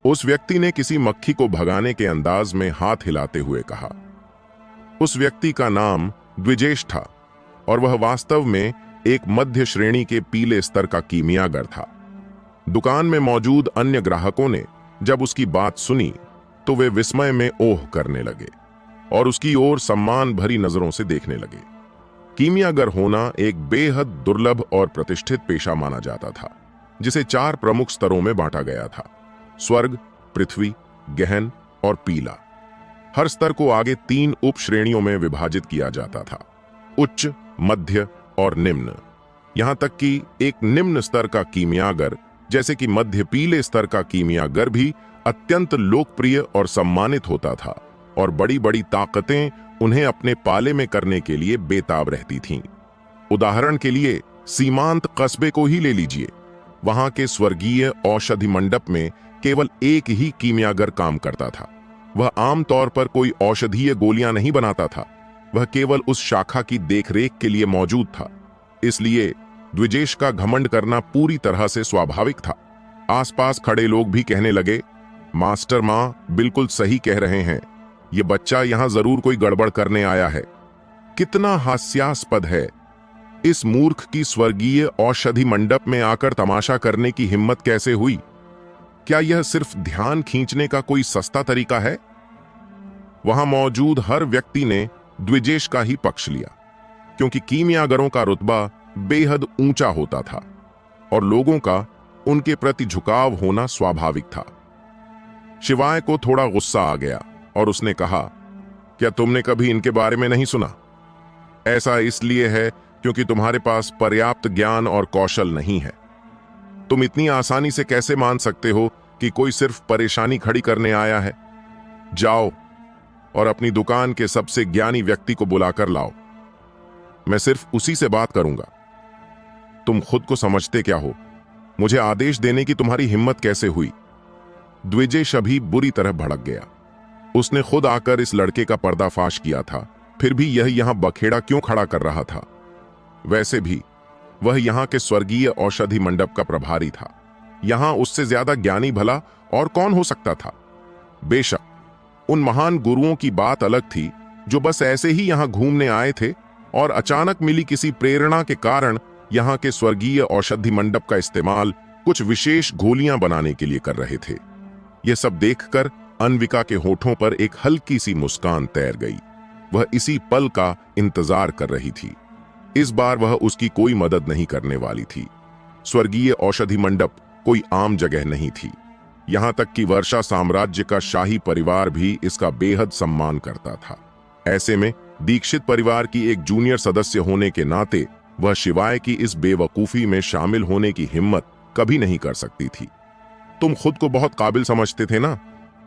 उस व्यक्ति ने किसी मक्खी को भगाने के अंदाज में हाथ हिलाते हुए कहा। उस व्यक्ति का नाम द्विजेश था और वह वास्तव में एक मध्य श्रेणी के पीले स्तर का कीमियागर था। दुकान में मौजूद अन्य ग्राहकों ने जब उसकी बात सुनी तो वे विस्मय में ओह करने लगे और उसकी ओर सम्मान भरी नजरों से देखने लगे। कीमियागर होना एक बेहद दुर्लभ और प्रतिष्ठित पेशा माना जाता था, जिसे 4 प्रमुख स्तरों में बांटा गया था: स्वर्ग, पृथ्वी, गहन और पीला। हर स्तर को आगे 3 उप श्रेणियों में विभाजित किया जाता था: उच्च, मध्य और निम्न। यहां तक कि एक निम्न स्तर का कीमियागर, जैसे कि मध्य पीले स्तर का कीमियागर, भी अत्यंत लोकप्रिय और सम्मानित होता था और बड़ी बड़ी ताकतें उन्हें अपने पाले में करने के लिए बेताब रहती थीं। उदाहरण के लिए सीमांत कस्बे को ही ले लीजिए। वहां के स्वर्गीय औषधि मंडप में केवल एक ही कीमियागर काम करता था। वह आमतौर पर कोई औषधीय गोलियां नहीं बनाता था, वह केवल उस शाखा की देखरेख के लिए मौजूद था। इसलिए द्विजेश का घमंड करना पूरी तरह से स्वाभाविक था। आसपास खड़े लोग भी कहने लगे, मास्टर मां बिल्कुल सही कह रहे हैं, ये बच्चा यहां जरूर कोई गड़बड़ करने आया है। कितना हास्यास्पद है, इस मूर्ख की स्वर्गीय औषधि मंडप में आकर तमाशा करने की हिम्मत कैसे हुई? क्या यह सिर्फ ध्यान खींचने का कोई सस्ता तरीका है? वहां मौजूद हर व्यक्ति ने द्विजेश का ही पक्ष लिया, क्योंकि कीमियागरों का रुतबा बेहद ऊंचा होता था और लोगों का उनके प्रति झुकाव होना स्वाभाविक था। शिवाय को थोड़ा गुस्सा आ गया और उसने कहा, क्या तुमने कभी इनके बारे में नहीं सुना? ऐसा इसलिए है क्योंकि तुम्हारे पास पर्याप्त ज्ञान और कौशल नहीं है। तुम इतनी आसानी से कैसे मान सकते हो कि कोई सिर्फ परेशानी खड़ी करने आया है? जाओ और अपनी दुकान के सबसे ज्ञानी व्यक्ति को बुलाकर लाओ। मैं सिर्फ उसी से बात करूंगा। तुम खुद को समझते क्या हो? मुझे आदेश देने की तुम्हारी हिम्मत कैसे हुई? द्विजेश अभी बुरी तरह भड़क गया। उसने खुद आकर इस लड़के का पर्दाफाश किया था, फिर भी यह यहां बखेड़ा क्यों खड़ा कर रहा था? वैसे भी वह यहां के स्वर्गीय औषधि मंडप का प्रभारी था। यहां उससे ज्यादा ज्ञानी भला और कौन हो सकता था? बेशक उन महान गुरुओं की बात अलग थी जो बस ऐसे ही यहां घूमने आए थे और अचानक मिली किसी प्रेरणा के कारण यहां के स्वर्गीय औषधि मंडप का इस्तेमाल कुछ विशेष गोलियां बनाने के लिए कर रहे थे। यह सब देखकर अन्विका के होठों पर एक हल्की सी मुस्कान तैर गई। वह इसी पल का इंतजार कर रही थी। इस बार वह उसकी कोई मदद नहीं करने वाली थी। स्वर्गीय औषधि मंडप कोई आम जगह नहीं थी। यहां तक कि वर्षा साम्राज्य का शाही परिवार भी इसका बेहद सम्मान करता था। ऐसे में दीक्षित परिवार की एक जूनियर सदस्य होने के नाते वह शिवाय की इस बेवकूफी में शामिल होने की हिम्मत कभी नहीं कर सकती थी। तुम खुद को बहुत काबिल समझते थे ना,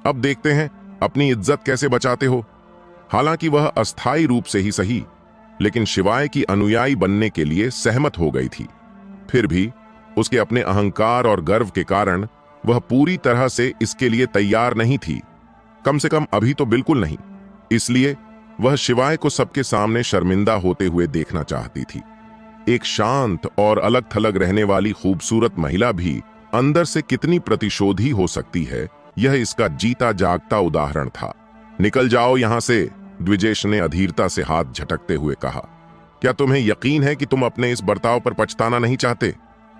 अब देखते हैं अपनी इज्जत कैसे बचाते हो। हालांकि वह अस्थायी रूप से ही सही, लेकिन शिवाय की अनुयायी बनने के लिए सहमत हो गई थी। फिर भी उसके अपने अहंकार और गर्व के कारण वह पूरी तरह से इसके लिए तैयार नहीं थी, कम से कम अभी तो बिल्कुल नहीं। इसलिए वह शिवाय को सबके सामने शर्मिंदा होते हुए देखना चाहती थी। एक शांत और अलग थलग रहने वाली खूबसूरत महिला भी अंदर से कितनी प्रतिशोधी हो सकती है, यह इसका जीता जागता उदाहरण था। निकल जाओ यहां से, द्विजेश ने अधीरता से हाथ झटकते हुए कहा। क्या तुम्हें यकीन है कि तुम अपने इस बर्ताव पर पछताना नहीं चाहते?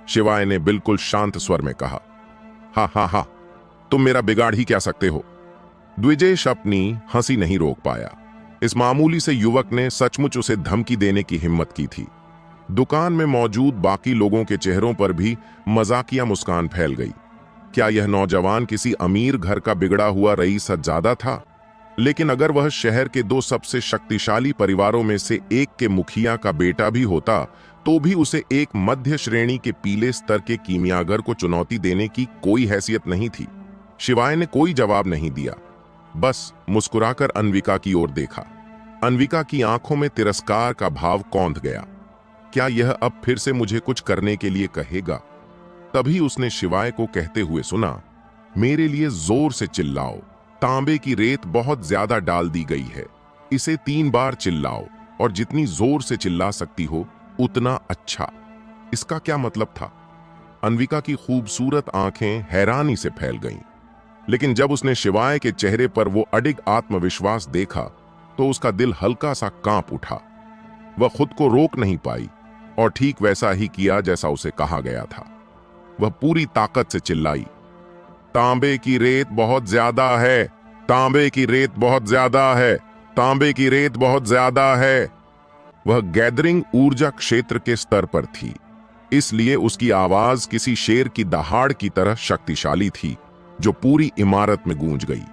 शिवाय ने बिल्कुल शांत स्वर में कहा। हा हा हा, तुम मेरा बिगाड़ ही क्या सकते हो? द्विजेश अपनी हंसी नहीं रोक पाया। इस मामूली से युवक ने सचमुच उसे धमकी देने की हिम्मत की थी। दुकान में मौजूद बाकी लोगों के चेहरों पर भी मजाकिया मुस्कान फैल गई। क्या यह नौजवान किसी अमीर घर का बिगड़ा हुआ रईस-ए-ज़ादा था? लेकिन अगर वह शहर के 2 सबसे शक्तिशाली परिवारों में से एक के मुखिया का बेटा भी होता, तो भी उसे एक मध्य श्रेणी के पीले स्तर के कीमियागर को चुनौती देने की कोई हैसियत नहीं थी। शिवाय ने कोई जवाब नहीं दिया, बस मुस्कुराकर अन्विका की ओर देखा। अन्विका की आंखों में तिरस्कार का भाव कौंध गया। क्या यह अब फिर से मुझे कुछ करने के लिए कहेगा? तभी उसने शिवाय को कहते हुए सुना, मेरे लिए जोर से चिल्लाओ, तांबे की रेत बहुत ज्यादा डाल दी गई है, इसे 3 बार चिल्लाओ और जितनी जोर से चिल्ला सकती हो उतना अच्छा। इसका क्या मतलब था? अन्विका की खूबसूरत आंखें हैरानी से फैल गईं, लेकिन जब उसने शिवाय के चेहरे पर वो अडिग आत्मविश्वास देखा तो उसका दिल हल्का सा कांप उठा। वह खुद को रोक नहीं पाई और ठीक वैसा ही किया जैसा उसे कहा गया था। वह पूरी ताकत से चिल्लाई, तांबे की रेत बहुत ज्यादा है, तांबे की रेत बहुत ज्यादा है, तांबे की रेत बहुत ज्यादा है। वह गैदरिंग ऊर्जा क्षेत्र के स्तर पर थी, इसलिए उसकी आवाज किसी शेर की दहाड़ की तरह शक्तिशाली थी जो पूरी इमारत में गूंज गई।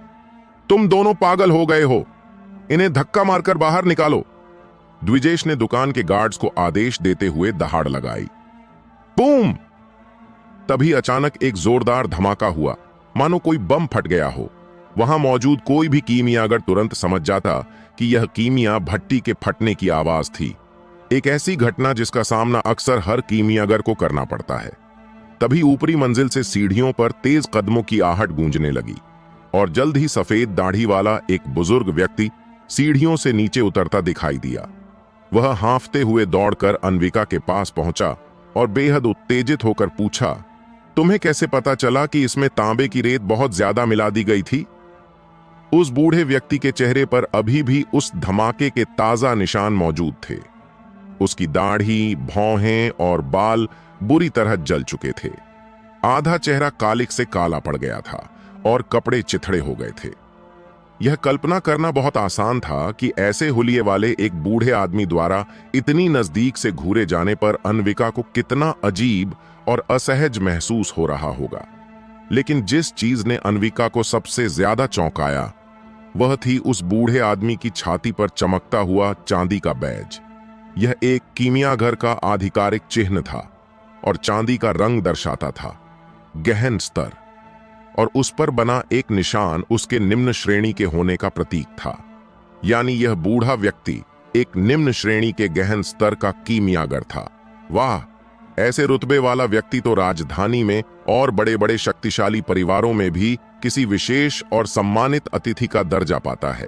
तुम दोनों पागल हो गए हो, इन्हें धक्का मारकर बाहर निकालो। द्विजेश ने दुकान के गार्ड्स को आदेश देते हुए दहाड़ लगाई। बूम! तभी अचानक एक जोरदार धमाका हुआ, मानो कोई बम फट गया हो। वहां मौजूद कोई भी कीमियागर तुरंत समझ जाता कि यह कीमिया भट्टी के फटने की आवाज थी। एक ऐसी घटना जिसका सामना अक्सर हर कीमियागर को करना पड़ता है। तभी ऊपरी मंजिल से सीढ़ियों पर तेज कदमों की आहट गूंजने लगी और जल्द ही सफेद दाढ़ी वाला एक बुजुर्ग व्यक्ति सीढ़ियों से नीचे उतरता दिखाई दिया। वह हांफते हुए दौड़कर अन्विका के पास पहुंचा और बेहद उत्तेजित होकर पूछा, तुम्हें कैसे पता चला कि इसमें तांबे की रेत बहुत ज्यादा मिला दी गई थी? उस बूढ़े व्यक्ति के चेहरे पर अभी भी उस धमाके के ताजा निशान मौजूद थे। उसकी दाढ़ी, भौहें और बाल बुरी तरह जल चुके थे। आधा चेहरा कालिक से काला पड़ गया था और कपड़े चिथड़े हो गए थे। यह कल्पना करना बहुत आसान था कि ऐसे हुलिये वाले एक बूढ़े आदमी द्वारा इतनी नजदीक से घूरे जाने पर अन्विका को कितना अजीब और असहज महसूस हो रहा होगा। लेकिन जिस चीज ने अन्विका को सबसे ज्यादा चौंकाया वह थी उस बूढ़े आदमी की छाती पर चमकता हुआ चांदी का बैज। यह एक कीमियाघर का आधिकारिक चिन्ह था और चांदी का रंग दर्शाता था गहन स्तर, और उस पर बना एक निशान उसके निम्न श्रेणी के होने का प्रतीक था। यानी यह बूढ़ा व्यक्ति एक निम्न श्रेणी के गहन स्तर का कीमियागर था। वाह! ऐसे रुतबे वाला व्यक्ति तो राजधानी में और बड़े बड़े शक्तिशाली परिवारों में भी किसी विशेष और सम्मानित अतिथि का दर्जा पाता है।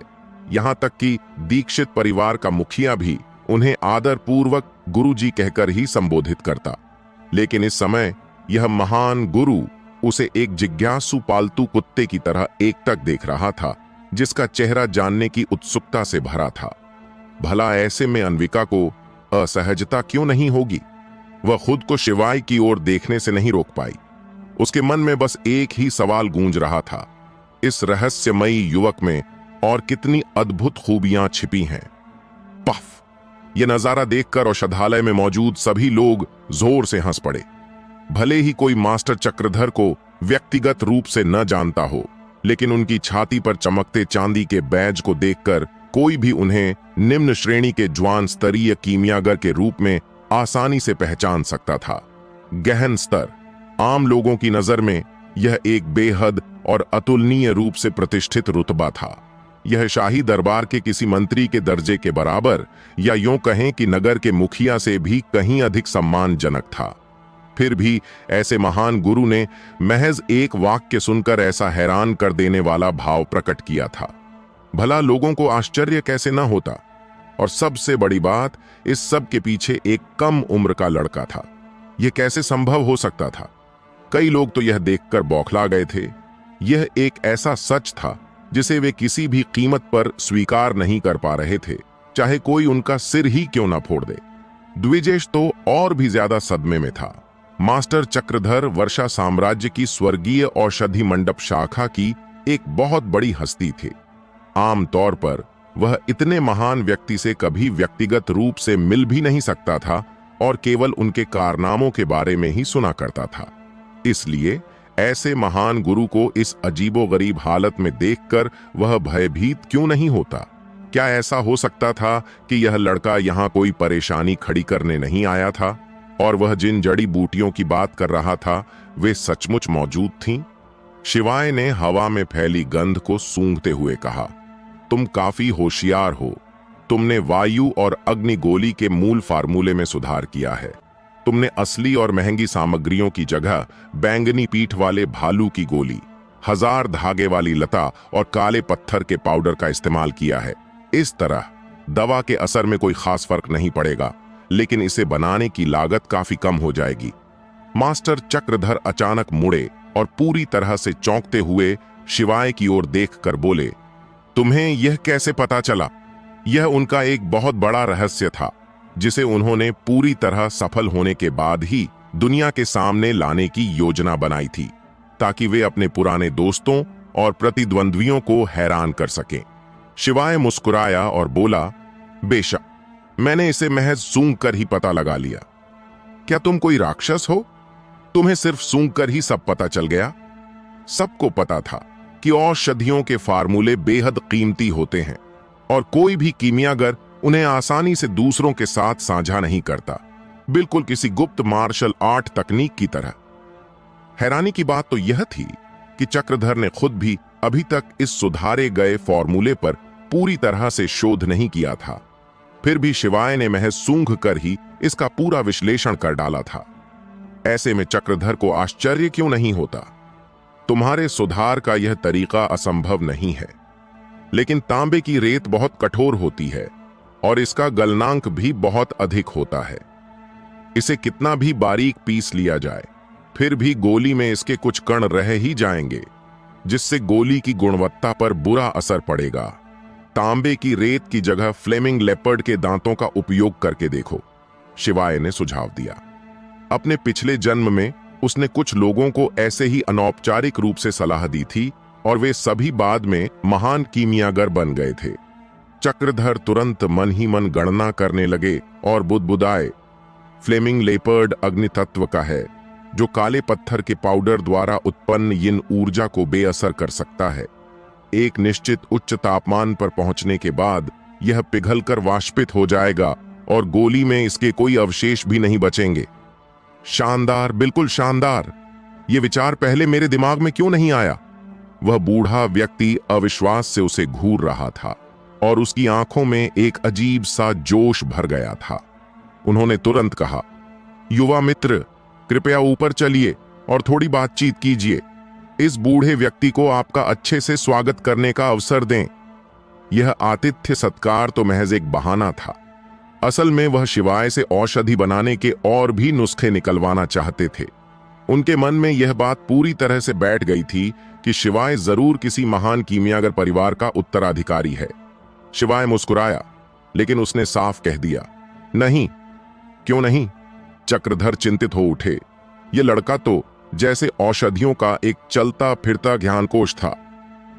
यहां तक कि दीक्षित परिवार का मुखिया भी उन्हें आदर पूर्वक गुरुजी कहकर ही संबोधित करता। लेकिन इस समय यह महान गुरु उसे एक जिज्ञासु पालतू कुत्ते की तरह एकटक देख रहा था, जिसका चेहरा जानने की उत्सुकता से भरा था। भला ऐसे में अन्विका को असहजता क्यों नहीं होगी? वह खुद को शिवाय की ओर देखने से नहीं रोक पाई। उसके मन में बस एक ही सवाल गूंज रहा था, इस रहस्यमयी युवक में और कितनी अद्भुत खूबियां छिपी हैं। पफ! यह नजारा देखकर औषधालय में मौजूद सभी लोग जोर से हंस पड़े। भले ही कोई मास्टर चक्रधर को व्यक्तिगत रूप से न जानता हो, लेकिन उनकी छाती पर चमकते चांदी के बैज को देखकर कोई भी उन्हें निम्न श्रेणी के ज्वान स्तरीय कीमियागर के रूप में आसानी से पहचान सकता था। गहन स्तर, आम लोगों की नजर में यह एक बेहद और अतुलनीय रूप से प्रतिष्ठित रुतबा था। यह शाही दरबार के किसी मंत्री के दर्जे के बराबर, या यूं कहें कि नगर के मुखिया से भी कहीं अधिक सम्मानजनक था। फिर भी ऐसे महान गुरु ने महज एक वाक्य सुनकर ऐसा हैरान कर देने वाला भाव प्रकट किया था। भला लोगों को आश्चर्य कैसे न होता? और सबसे बड़ी बात, इस सब के पीछे एक कम उम्र का लड़का था। यह कैसे संभव हो सकता था? कई लोग तो यह देखकर बौखला गए थे। यह एक ऐसा सच था जिसे वे किसी भी कीमत पर स्वीकार नहीं कर पा रहे थे, चाहे कोई उनका सिर ही क्यों ना फोड़ दे। द्विजेश तो और भी ज्यादा सदमे में था। मास्टर चक्रधर वर्षा साम्राज्य की स्वर्गीय औषधि मंडप शाखा की एक बहुत बड़ी हस्ती थे। आमतौर पर वह इतने महान व्यक्ति से कभी व्यक्तिगत रूप से मिल भी नहीं सकता था और केवल उनके कारनामों के बारे में ही सुना करता था। इसलिए ऐसे महान गुरु को इस अजीबोगरीब हालत में देखकर वह भयभीत क्यों नहीं होता? क्या ऐसा हो सकता था कि यह लड़का यहाँ कोई परेशानी खड़ी करने नहीं आया था और वह जिन जड़ी बूटियों की बात कर रहा था वे सचमुच मौजूद थीं? शिवाय ने हवा में फैली गंध को सूंघते हुए कहा, तुम काफी होशियार हो। तुमने वायु और अग्नि गोली के मूल फार्मूले में सुधार किया है। तुमने असली और महंगी सामग्रियों की जगह बैंगनी पीठ वाले भालू की गोली, 1000 धागे वाली लता और काले पत्थर के पाउडर का इस्तेमाल किया है। इस तरह दवा के असर में कोई खास फर्क नहीं पड़ेगा, लेकिन इसे बनाने की लागत काफी कम हो जाएगी। मास्टर चक्रधर अचानक मुड़े और पूरी तरह से चौंकते हुए शिवाय की ओर देखकर बोले, तुम्हें यह कैसे पता चला? यह उनका एक बहुत बड़ा रहस्य था, जिसे उन्होंने पूरी तरह सफल होने के बाद ही दुनिया के सामने लाने की योजना बनाई थी, ताकि वे अपने पुराने दोस्तों और प्रतिद्वंद्वियों को हैरान कर सकें। शिवाय मुस्कुराया और बोला, बेशक, मैंने इसे महज सूंघ कर ही पता लगा लिया। क्या तुम कोई राक्षस हो? तुम्हें सिर्फ सूंघ कर ही सब पता चल गया? सबको पता था कि औषधियों के फार्मूले बेहद कीमती होते हैं और कोई भी कीमियागर उन्हें आसानी से दूसरों के साथ साझा नहीं करता, बिल्कुल किसी गुप्त मार्शल आर्ट तकनीक की तरह। हैरानी की बात तो यह थी कि चक्रधर ने खुद भी अभी तक इस सुधारे गए फॉर्मूले पर पूरी तरह से शोध नहीं किया था। फिर भी शिवाय ने महज सूंघ कर ही इसका पूरा विश्लेषण कर डाला था। ऐसे में चक्रधर को आश्चर्य क्यों नहीं होता? तुम्हारे सुधार का यह तरीका असंभव नहीं है, लेकिन तांबे की रेत बहुत कठोर होती है और इसका गलनांक भी बहुत अधिक होता है। इसे कितना भी बारीक पीस लिया जाए, फिर भी गोली में इसके कुछ कण रह ही जाएंगे, जिससे गोली की गुणवत्ता पर बुरा असर पड़ेगा। तांबे की रेत की जगह फ्लेमिंग लेपर्ड के दांतों का उपयोग करके देखो, शिवाय ने सुझाव दिया। अपने पिछले जन्म में उसने कुछ लोगों को ऐसे ही अनौपचारिक रूप से सलाह दी थी और वे सभी बाद में महान कीमियागर बन गए थे। चक्रधर तुरंत मन ही मन गणना करने लगे और बुदबुदाए, फ्लेमिंग लेपर्ड अग्नि तत्व का है, जो काले पत्थर के पाउडर द्वारा उत्पन्न यिन ऊर्जा को बेअसर कर सकता है। एक निश्चित उच्च तापमान पर पहुंचने के बाद यह पिघलकर वाष्पित हो जाएगा और गोली में इसके कोई अवशेष भी नहीं बचेंगे। शानदार, बिल्कुल शानदार। यह विचार पहले मेरे दिमाग में क्यों नहीं आया? वह बूढ़ा व्यक्ति अविश्वास से उसे घूर रहा था और उसकी आंखों में एक अजीब सा जोश भर गया था। उन्होंने तुरंत कहा, युवा मित्र, कृपया ऊपर चलिए और थोड़ी बातचीत कीजिए। इस बूढ़े व्यक्ति को आपका अच्छे से स्वागत करने का अवसर दें। यह आतिथ्य सत्कार तो महज एक बहाना था। असल में वह शिवाय से औषधि बनाने के और भी नुस्खे निकलवाना चाहते थे। उनके मन में यह बात पूरी तरह से बैठ गई थी कि शिवाय जरूर किसी महान कीमियागर परिवार का उत्तराधिकारी है। शिवाय मुस्कुराया, लेकिन उसने साफ कह दिया, नहीं। क्यों नहीं? चक्रधर चिंतित हो उठे। यह लड़का तो जैसे औषधियों का एक चलता फिरता ज्ञानकोश था।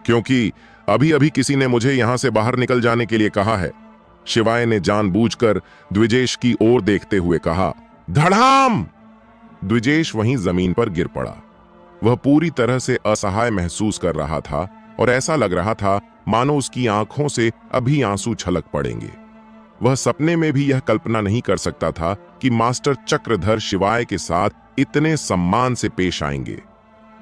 क्योंकि अभी अभी किसी ने मुझे यहां से बाहर निकल जाने के लिए कहा है। शिवाय ने जानबूझकर द्विजेश की ओर देखते हुए कहा, धड़ाम! द्विजेश वहीं जमीन पर गिर पड़ा। वह पूरी तरह से असहाय महसूस कर रहा था और ऐसा लग रहा था मानो उसकी आंखों से अभी आंसू छलक पड़ेंगे। वह सपने में भी यह कल्पना नहीं कर सकता था कि मास्टर चक्रधर शिवाय के साथ इतने सम्मान से पेश आएंगे।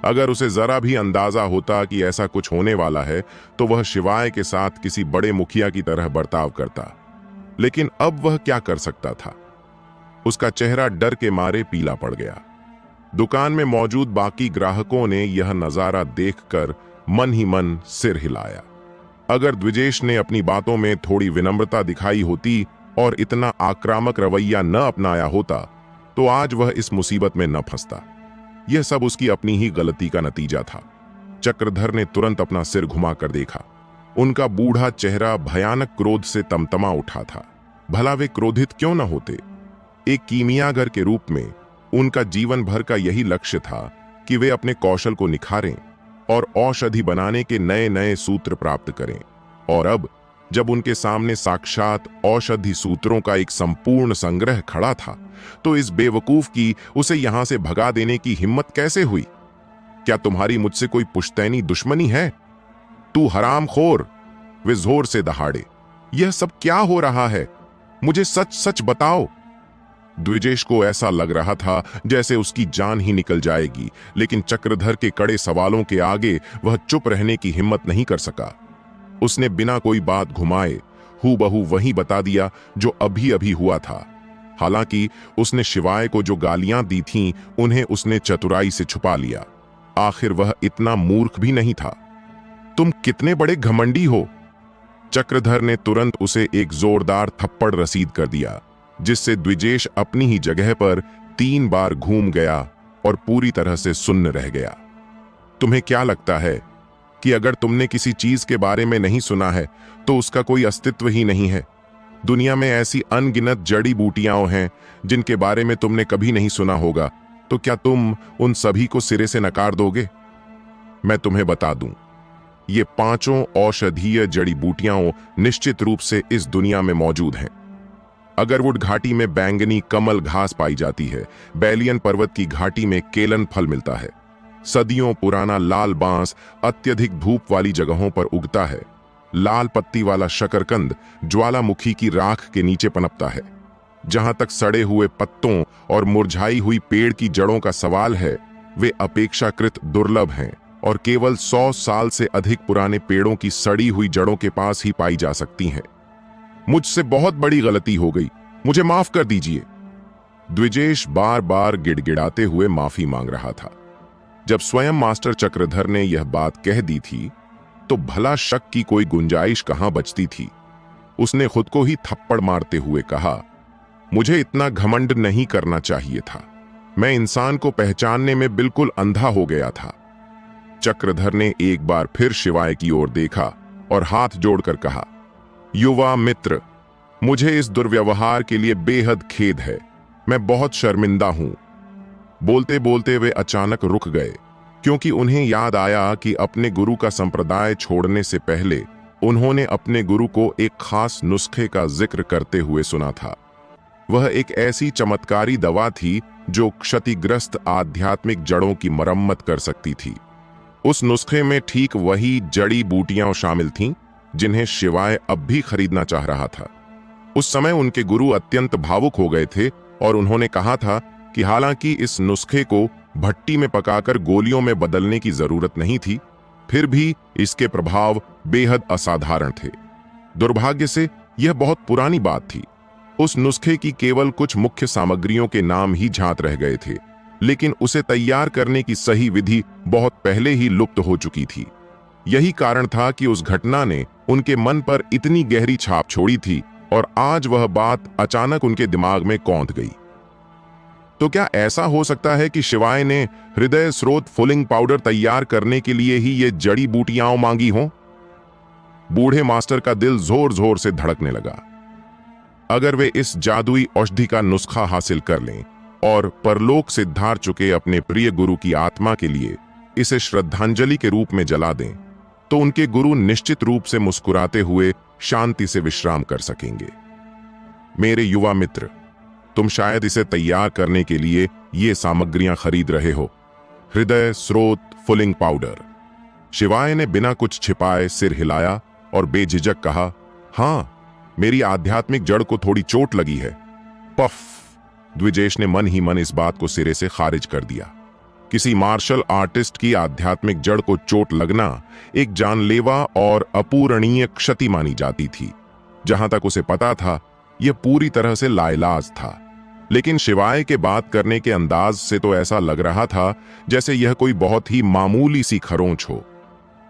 अगर उसे जरा भी अंदाजा होता कि ऐसा कुछ होने वाला है, तो वह शिवाय के साथ किसी बड़े मुखिया की तरह बर्ताव करता। लेकिन अब वह क्या कर सकता था? उसका चेहरा डर के मारे पीला पड़ गया। दुकान में मौजूद बाकी ग्राहकों ने यह नजारा देखकर मन ही मन सिर हिलाया। अगर द्विजेश ने अपनी बातों में थोड़ी विनम्रता दिखाई होती और इतना आक्रामक रवैया न अपनाया होता, तो आज वह इस मुसीबत में न फंसता। यह सब उसकी अपनी ही गलती का नतीजा था। चक्रधर ने तुरंत अपना सिर घुमाकर देखा। उनका बूढ़ा चेहरा भयानक क्रोध से तमतमा उठा था। भला वे क्रोधित क्यों न होते? एक कीमियागर के रूप में उनका जीवन भर का यही लक्ष्य था कि वे अपने कौशल को निखारें और औषधि बनाने के नए नए सूत्र प्राप्त करें। और अब जब उनके सामने साक्षात औषधि सूत्रों का एक संपूर्ण संग्रह खड़ा था, तो इस बेवकूफ की उसे यहां से भगा देने की हिम्मत कैसे हुई? क्या तुम्हारी मुझसे कोई पुश्तैनी दुश्मनी है? तू हरामखोर! वे जोर से दहाड़े। यह सब क्या हो रहा है? मुझे सच सच बताओ। द्विजेश को ऐसा लग रहा था जैसे उसकी जान ही निकल जाएगी, लेकिन चक्रधर के कड़े सवालों के आगे वह चुप रहने की हिम्मत नहीं कर सका। उसने बिना कोई बात घुमाए हूबहू वही बता दिया जो अभी अभी हुआ था। हालांकि उसने शिवाय को जो गालियां दी थीं, उन्हें उसने चतुराई से छुपा लिया। आखिर वह इतना मूर्ख भी नहीं था। तुम कितने बड़े घमंडी हो! चक्रधर ने तुरंत उसे एक जोरदार थप्पड़ रसीद कर दिया, जिससे द्विजेश अपनी ही जगह पर 3 बार घूम गया और पूरी तरह से सुन्न रह गया। तुम्हें क्या लगता है कि अगर तुमने किसी चीज के बारे में नहीं सुना है तो उसका कोई अस्तित्व ही नहीं है। दुनिया में ऐसी अनगिनत जड़ी बूटियां हैं जिनके बारे में तुमने कभी नहीं सुना होगा, तो क्या तुम उन सभी को सिरे से नकार दोगे? मैं तुम्हें बता दूं, ये पांचों औषधीय जड़ी बूटियां निश्चित रूप से इस दुनिया में मौजूद हैं। अगरवुड घाटी में बैंगनी कमल घास पाई जाती है। बैलियन पर्वत की घाटी में केलन फल मिलता है। सदियों पुराना लाल बांस अत्यधिक धूप वाली जगहों पर उगता है। लाल पत्ती वाला शकरकंद ज्वालामुखी की राख के नीचे पनपता है। जहां तक सड़े हुए पत्तों और मुरझाई हुई पेड़ की जड़ों का सवाल है, वे अपेक्षाकृत दुर्लभ हैं और केवल 100 साल से अधिक पुराने पेड़ों की सड़ी हुई जड़ों के पास ही पाई जा सकती हैं। मुझसे बहुत बड़ी गलती हो गई, मुझे माफ कर दीजिए। द्विजेश बार बार गिड़गिड़ाते हुए माफी मांग रहा था। जब स्वयं मास्टर चक्रधर ने यह बात कह दी थी तो भला शक की कोई गुंजाइश कहां बचती थी। उसने खुद को ही थप्पड़ मारते हुए कहा, मुझे इतना घमंड नहीं करना चाहिए था। मैं इंसान को पहचानने में बिल्कुल अंधा हो गया था। चक्रधर ने एक बार फिर शिवाय की ओर देखा और हाथ जोड़कर कहा, युवा मित्र, मुझे इस दुर्व्यवहार के लिए बेहद खेद है। मैं बहुत शर्मिंदा हूं। बोलते बोलते वे अचानक रुक गए, क्योंकि उन्हें याद आया कि अपने गुरु का संप्रदाय छोड़ने से पहले उन्होंने अपने गुरु को एक खास नुस्खे का जिक्र करते हुए सुना था। वह एक ऐसी चमत्कारी दवा थी जो क्षतिग्रस्त आध्यात्मिक जड़ों की मरम्मत कर सकती थी। उस नुस्खे में ठीक वही जड़ी बूटियां शामिल थीं जिन्हें शिवाय अब भी खरीदना चाह रहा था। उस समय उनके गुरु अत्यंत भावुक हो गए थे और उन्होंने कहा था कि हालांकि इस नुस्खे को भट्टी में पकाकर गोलियों में बदलने की जरूरत नहीं थी, फिर भी इसके प्रभाव बेहद असाधारण थे। दुर्भाग्य से यह बहुत पुरानी बात थी। उस नुस्खे की केवल कुछ मुख्य सामग्रियों के नाम ही झांत रह गए थे, लेकिन उसे तैयार करने की सही विधि बहुत पहले ही लुप्त हो चुकी थी। यही कारण था कि उस घटना ने उनके मन पर इतनी गहरी छाप छोड़ी थी और आज वह बात अचानक उनके दिमाग में कौंध गई। तो क्या ऐसा हो सकता है कि शिवाय ने हृदय स्रोत फुलिंग पाउडर तैयार करने के लिए ही ये जड़ी बूटियां मांगी हों? बूढ़े मास्टर का दिल जोर जोर से धड़कने लगा। अगर वे इस जादुई औषधि का नुस्खा हासिल कर लें और परलोक से धार चुके अपने प्रिय गुरु की आत्मा के लिए इसे श्रद्धांजलि के रूप में जला दें, तो उनके गुरु निश्चित रूप से मुस्कुराते हुए शांति से विश्राम कर सकेंगे। मेरे युवा मित्र, तुम शायद इसे तैयार करने के लिए ये सामग्रियां खरीद रहे हो। हृदय स्रोत फुलिंग पाउडर। शिवाय ने बिना कुछ छिपाए सिर हिलाया और बेझिझक कहा, हाँ, मेरी आध्यात्मिक जड़ को थोड़ी चोट लगी है। पफ! द्विजेश ने मन ही मन इस बात को सिरे से खारिज कर दिया। किसी मार्शल आर्टिस्ट की आध्यात्मिक जड़ को चोट लगना एक जानलेवा और अपूरणीय क्षति मानी जाती थी। जहां तक उसे पता था, यह पूरी तरह से लाइलाज था। लेकिन शिवाय के बात करने के अंदाज से तो ऐसा लग रहा था जैसे यह कोई बहुत ही मामूली सी खरोंच हो।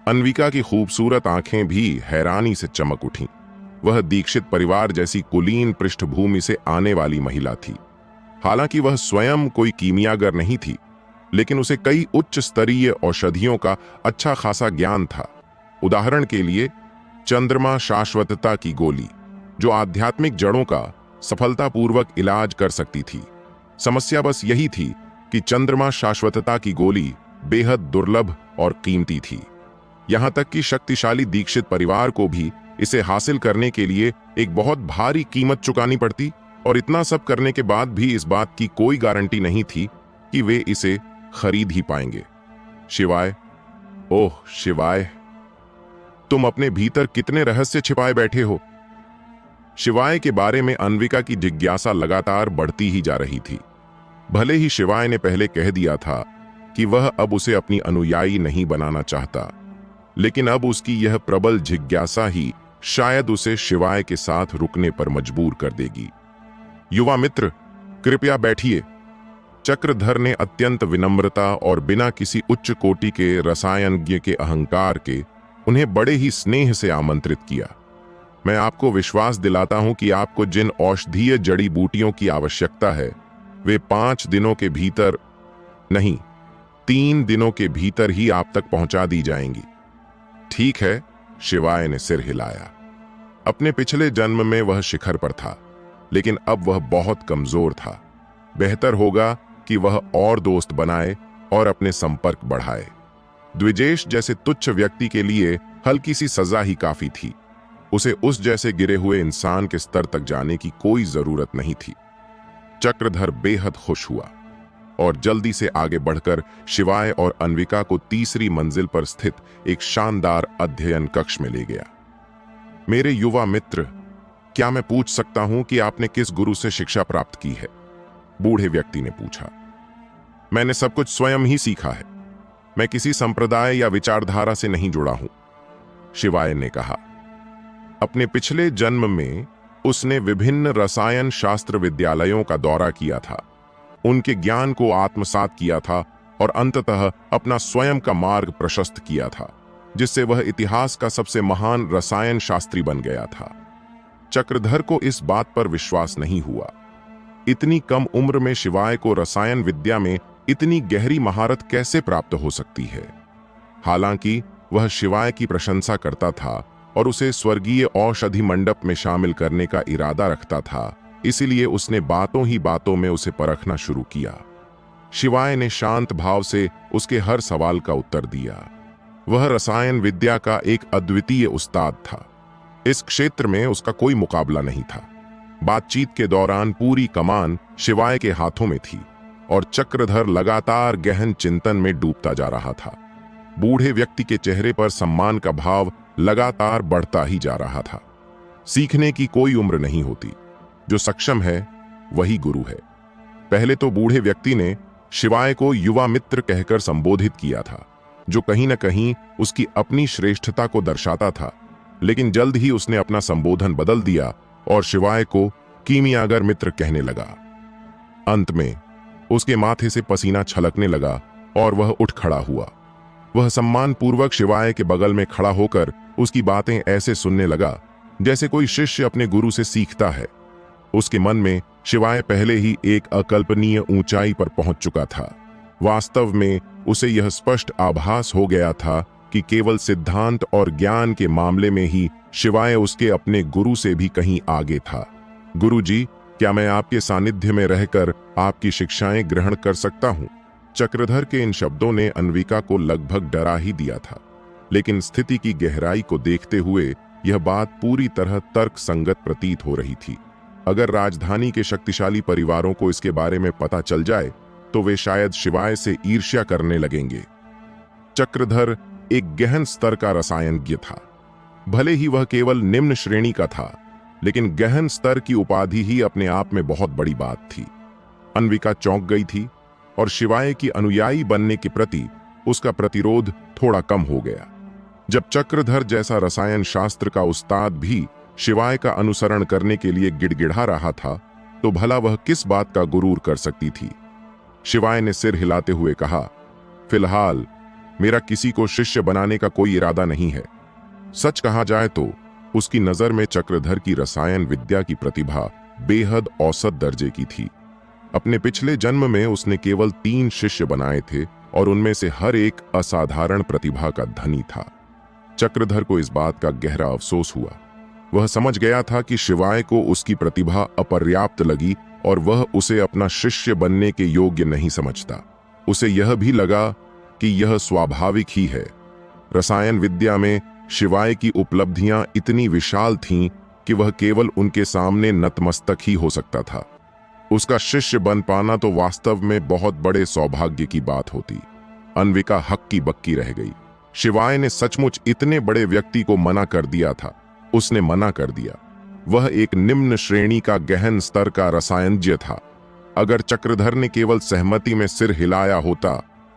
अन्विका की खूबसूरत आंखें भी हैरानी से चमक उठीं। वह दीक्षित परिवार जैसी कुलीन पृष्ठभूमि से आने वाली महिला थी। हालांकि वह स्वयं कोई कीमियागर नहीं थी, लेकिन उसे कई उच्च स्तरीय औषधियों का अच्छा खासा ज्ञान था। उदाहरण के लिए, चंद्रमा शाश्वतता की गोली, जो आध्यात्मिक जड़ों का सफलतापूर्वक इलाज कर सकती थी। समस्या बस यही थी कि चंद्रमा शाश्वतता की गोली बेहद दुर्लभ और कीमती थी। यहां तक कि शक्तिशाली दीक्षित परिवार को भी इसे हासिल करने के लिए एक बहुत भारी कीमत चुकानी पड़ती, और इतना सब करने के बाद भी इस बात की कोई गारंटी नहीं थी कि वे इसे खरीद ही पाएंगे। शिवाय, ओह शिवाय, तुम अपने भीतर कितने रहस्य छिपाए बैठे हो। शिवाय के बारे में अन्विका की जिज्ञासा लगातार बढ़ती ही जा रही थी। भले ही शिवाय ने पहले कह दिया था कि वह अब उसे अपनी अनुयायी नहीं बनाना चाहता, लेकिन अब उसकी यह प्रबल जिज्ञासा ही शायद उसे शिवाय के साथ रुकने पर मजबूर कर देगी। युवा मित्र, कृपया बैठिए। चक्रधर ने अत्यंत विनम्रता और बिना किसी उच्च कोटि के रसायनज्ञ के अहंकार के उन्हें बड़े ही स्नेह से आमंत्रित किया। मैं आपको विश्वास दिलाता हूं कि आपको जिन औषधीय जड़ी बूटियों की आवश्यकता है, वे 5 दिनों के भीतर नहीं, 3 दिनों के भीतर ही आप तक पहुंचा दी जाएंगी। ठीक है, शिवाय ने सिर हिलाया। अपने पिछले जन्म में वह शिखर पर था, लेकिन अब वह बहुत कमजोर था। बेहतर होगा कि वह और दोस्त बनाए और अपने संपर्क बढ़ाए। द्विजेश जैसे तुच्छ व्यक्ति के लिए हल्की सी सजा ही काफी थी। उसे उस जैसे गिरे हुए इंसान के स्तर तक जाने की कोई जरूरत नहीं थी। चक्रधर बेहद खुश हुआ और जल्दी से आगे बढ़कर शिवाय और अन्विका को तीसरी मंजिल पर स्थित एक शानदार अध्ययन कक्ष में ले गया। मेरे युवा मित्र, क्या मैं पूछ सकता हूं कि आपने किस गुरु से शिक्षा प्राप्त की है? बूढ़े व्यक्ति ने पूछा। मैंने सब कुछ स्वयं ही सीखा है। मैं किसी संप्रदाय या विचारधारा से नहीं जुड़ा हूं, शिवाय ने कहा। अपने पिछले जन्म में उसने विभिन्न रसायन शास्त्र विद्यालयों का दौरा किया था, उनके ज्ञान को आत्मसात किया था और अंततः अपना स्वयं का मार्ग प्रशस्त किया था, जिससे वह इतिहास का सबसे महान रसायन शास्त्री बन गया था। चक्रधर को इस बात पर विश्वास नहीं हुआ। इतनी कम उम्र में शिवाय को रसायन विद्या में इतनी गहरी महारत कैसे प्राप्त हो सकती है? हालांकि वह शिवाय की प्रशंसा करता था और उसे स्वर्गीय औषधि मंडप में शामिल करने का इरादा रखता था, इसीलिए उसने बातों ही बातों में उसे परखना शुरू किया। शिवाय ने शांत भाव से उसके हर सवाल का उत्तर दिया। वह रसायन विद्या का एक अद्वितीय उस्ताद था। इस क्षेत्र में उसका कोई मुकाबला नहीं था। बातचीत के दौरान पूरी कमान शिवाय के हाथों में थी और चक्रधर लगातार गहन चिंतन में डूबता जा रहा था। बूढ़े व्यक्ति के चेहरे पर सम्मान का भाव लगातार बढ़ता ही जा रहा था। सीखने की कोई उम्र नहीं होती, जो सक्षम है वही गुरु है। पहले तो बूढ़े व्यक्ति ने शिवाय को युवा मित्र कहकर संबोधित किया था, जो कहीं न कहीं उसकी अपनी श्रेष्ठता को दर्शाता था, लेकिन जल्द ही उसने अपना संबोधन बदल दिया और शिवाय को कीमियागर मित्र कहने लगा। अंत में उसके माथे से पसीना छलकने लगा और वह उठ खड़ा हुआ। वह सम्मानपूर्वक शिवाय के बगल में खड़ा होकर उसकी बातें ऐसे सुनने लगा जैसे कोई शिष्य अपने गुरु से सीखता है। उसके मन में शिवाय पहले ही एक अकल्पनीय ऊंचाई पर पहुंच चुका था। वास्तव में उसे यह स्पष्ट आभास हो गया था कि केवल सिद्धांत और ज्ञान के मामले में ही शिवाय उसके अपने गुरु से भी कहीं आगे था। गुरुजी, क्या मैं आपके सानिध्य में रहकर आपकी शिक्षाएं ग्रहण कर सकता हूं? चक्रधर के इन शब्दों ने अन्विका को लगभग डरा ही दिया था, लेकिन स्थिति की गहराई को देखते हुए यह बात पूरी तरह तर्क संगत प्रतीत हो रही थी। अगर राजधानी के शक्तिशाली परिवारों को इसके बारे में पता चल जाए तो वे शायद शिवाय से ईर्ष्या करने लगेंगे। चक्रधर एक गहन स्तर का रसायनज्ञ था। भले ही वह केवल निम्न श्रेणी का था, लेकिन गहन स्तर की उपाधि ही अपने आप में बहुत बड़ी बात थी। अन्विका चौंक गई थी और शिवाय की अनुयायी बनने के प्रति उसका प्रतिरोध थोड़ा कम हो गया। जब चक्रधर जैसा रसायन शास्त्र का उस्ताद भी शिवाय का अनुसरण करने के लिए गिड़गिड़ा रहा था, तो भला वह किस बात का गुरूर कर सकती थी? शिवाय ने सिर हिलाते हुए कहा, फिलहाल मेरा किसी को शिष्य बनाने का कोई इरादा नहीं है। सच कहा जाए तो उसकी नजर में चक्रधर की रसायन विद्या की प्रतिभा बेहद औसत दर्जे की थी। अपने पिछले जन्म में उसने केवल 3 शिष्य बनाए थे और उनमें से हर एक असाधारण प्रतिभा का धनी था। चक्रधर को इस बात का गहरा अफसोस हुआ। वह समझ गया था कि शिवाय को उसकी प्रतिभा अपर्याप्त लगी और वह उसे अपना शिष्य बनने के योग्य नहीं समझता। उसे यह भी लगा कि यह स्वाभाविक ही है। रसायन विद्या में शिवाय की उपलब्धियां इतनी विशाल थीं कि वह केवल उनके सामने नतमस्तक ही हो सकता था। उसका शिष्य बन पाना तो वास्तव में बहुत बड़े सौभाग्य की बात होती। अन्विका हक्की बक्की रह गई। शिवाय ने सचमुच इतने बड़े व्यक्ति को मना कर दिया था। उसने मना कर दिया। वह एक निम्न श्रेणी का गहन स्तर का रसायनज्ञ था। अगर चक्रधर ने केवल सहमति में सिर हिलाया होता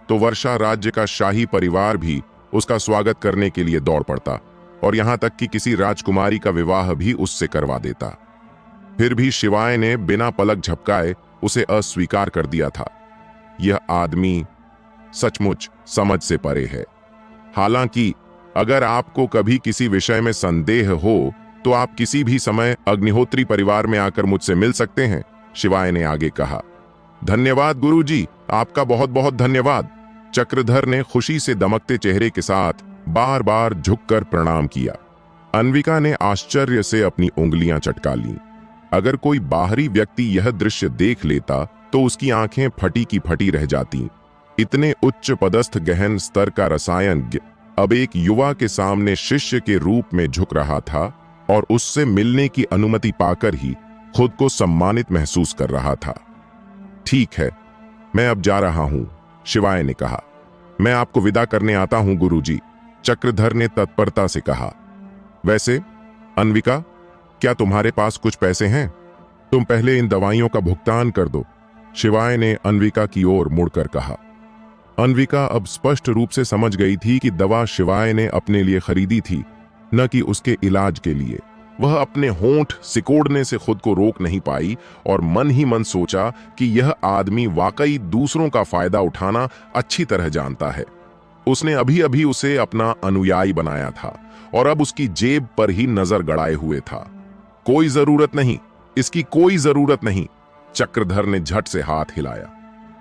तो वर्षा राज्य का शाही परिवार भी उसका स्वागत करने के लिए दौड़ पड़ता और यहां तक कि किसी राजकुमारी का विवाह भी उससे करवा देता। फिर भी शिवाय ने बिना पलक झपकाए उसे अस्वीकार कर दिया था। यह आदमी सचमुच समझ से परे है। हालांकि अगर आपको कभी किसी विषय में संदेह हो तो आप किसी भी समय अग्निहोत्री परिवार में आकर मुझसे मिल सकते हैं, शिवाय ने आगे कहा। धन्यवाद गुरुजी, आपका बहुत बहुत धन्यवाद। चक्रधर ने खुशी से दमकते चेहरे के साथ बार बार झुककर प्रणाम किया। अन्विका ने आश्चर्य से अपनी उंगलियां चटका लीं। अगर कोई बाहरी व्यक्ति यह दृश्य देख लेता तो उसकी आंखें फटी की फटी रह जातीं। इतने उच्च पदस्थ गहन स्तर का रसायनज्ञ अब एक युवा के सामने शिष्य के रूप में झुक रहा था और उससे मिलने की अनुमति पाकर ही खुद को सम्मानित महसूस कर रहा था। ठीक है, मैं अब जा रहा हूं, शिवाय ने कहा। मैं आपको विदा करने आता हूं गुरुजी, चक्रधर ने तत्परता से कहा। वैसे अन्विका, क्या तुम्हारे पास कुछ पैसे हैं? तुम पहले इन दवाइयों का भुगतान कर दो, शिवाय ने अन्विका की ओर मुड़कर कहा। अन्विका अब स्पष्ट रूप से समझ गई थी कि दवा शिवाय ने अपने लिए खरीदी थी, न कि उसके इलाज के लिए। वह अपने होंठ सिकोड़ने से खुद को रोक नहीं पाई और मन ही मन सोचा कि यह आदमी वाकई दूसरों का फायदा उठाना अच्छी तरह जानता है। उसने अभी अभी उसे अपना अनुयायी बनाया था और अब उसकी जेब पर ही नजर गड़ाए हुए था। कोई जरूरत नहीं, इसकी कोई जरूरत नहीं, चक्रधर ने झट से हाथ हिलाया।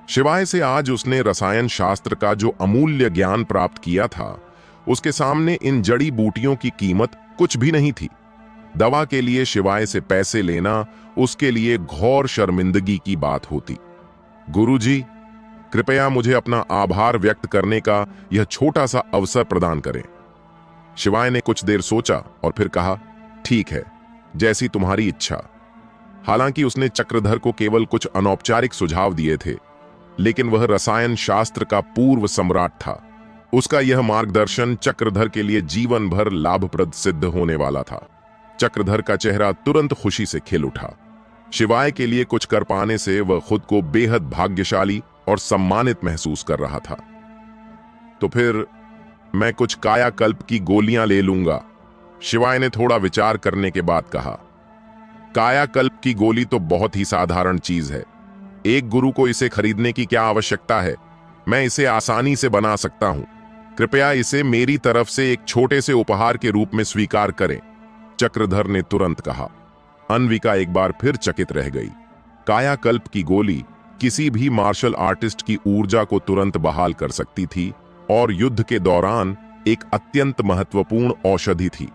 शिवाय से आज उसने रसायन शास्त्र का जो अमूल्य ज्ञान प्राप्त किया था, उसके सामने इन जड़ी बूटियों की कीमत कुछ भी नहीं थी। दवा के लिए शिवाय से पैसे लेना उसके लिए घोर शर्मिंदगी की बात होती। गुरुजी, कृपया मुझे अपना आभार व्यक्त करने का यह छोटा सा अवसर प्रदान करें। शिवाय ने कुछ देर सोचा और फिर कहा, ठीक है, जैसी तुम्हारी इच्छा। हालांकि उसने चक्रधर को केवल कुछ अनौपचारिक सुझाव दिए थे, लेकिन वह रसायन शास्त्र का पूर्व सम्राट था। उसका यह मार्गदर्शन चक्रधर के लिए जीवन भर लाभप्रद सिद्ध होने वाला था। चक्रधर का चेहरा तुरंत खुशी से खिल उठा। शिवाय के लिए कुछ कर पाने से वह खुद को बेहद भाग्यशाली और सम्मानित महसूस कर रहा था। तो फिर मैं कुछ कायाकल्प की गोलियां ले लूंगा, शिवाय ने थोड़ा विचार करने के बाद कहा। कायाकल्प की गोली तो बहुत ही साधारण चीज है। एक गुरु को इसे खरीदने की क्या आवश्यकता है? मैं इसे आसानी से बना सकता हूं। कृपया इसे मेरी तरफ से एक छोटे से उपहार के रूप में स्वीकार करें, चक्रधर ने तुरंत कहा। अन्विका एक बार फिर चकित रह गई। कायाकल्प की गोली किसी भी मार्शल आर्टिस्ट की ऊर्जा को तुरंत बहाल कर सकती थी और युद्ध के दौरान एक अत्यंत महत्वपूर्ण औषधि थी।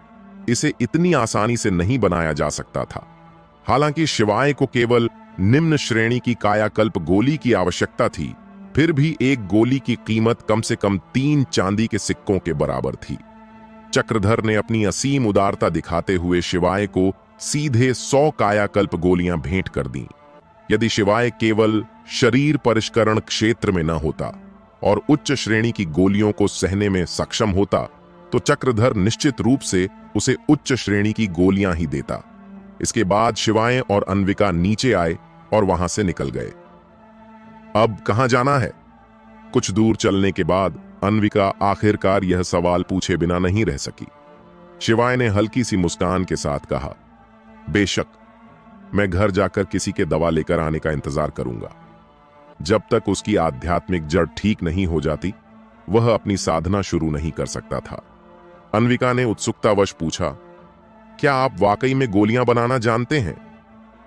इसे इतनी आसानी से नहीं बनाया जा सकता था। हालांकि शिवाय को केवल निम्न श्रेणी की कायाकल्प गोली की आवश्यकता थी, फिर भी एक गोली की कीमत कम से कम 3 चांदी के सिक्कों के बराबर थी। चक्रधर ने अपनी असीम उदारता दिखाते हुए शिवाय को सीधे 100 कायाकल्प गोलियां भेंट कर दीं। यदि शिवाय केवल शरीर परिष्करण क्षेत्र में न होता और उच्च श्रेणी की गोलियों को सहने में सक्षम होता, तो चक्रधर निश्चित रूप से उसे उच्च श्रेणी की गोलियां ही देता। इसके बाद शिवाय और अन्विका नीचे आए और वहां से निकल गए। अब कहां जाना है? कुछ दूर चलने के बाद अन्विका आखिरकार यह सवाल पूछे बिना नहीं रह सकी। शिवाय ने हल्की सी मुस्कान के साथ कहा, बेशक, मैं घर जाकर किसी के दवा लेकर आने का इंतजार करूंगा। जब तक उसकी आध्यात्मिक जड़ ठीक नहीं हो जाती, वह अपनी साधना शुरू नहीं कर सकता था। अन्विका ने उत्सुकतावश पूछा, क्या आप वाकई में गोलियां बनाना जानते हैं?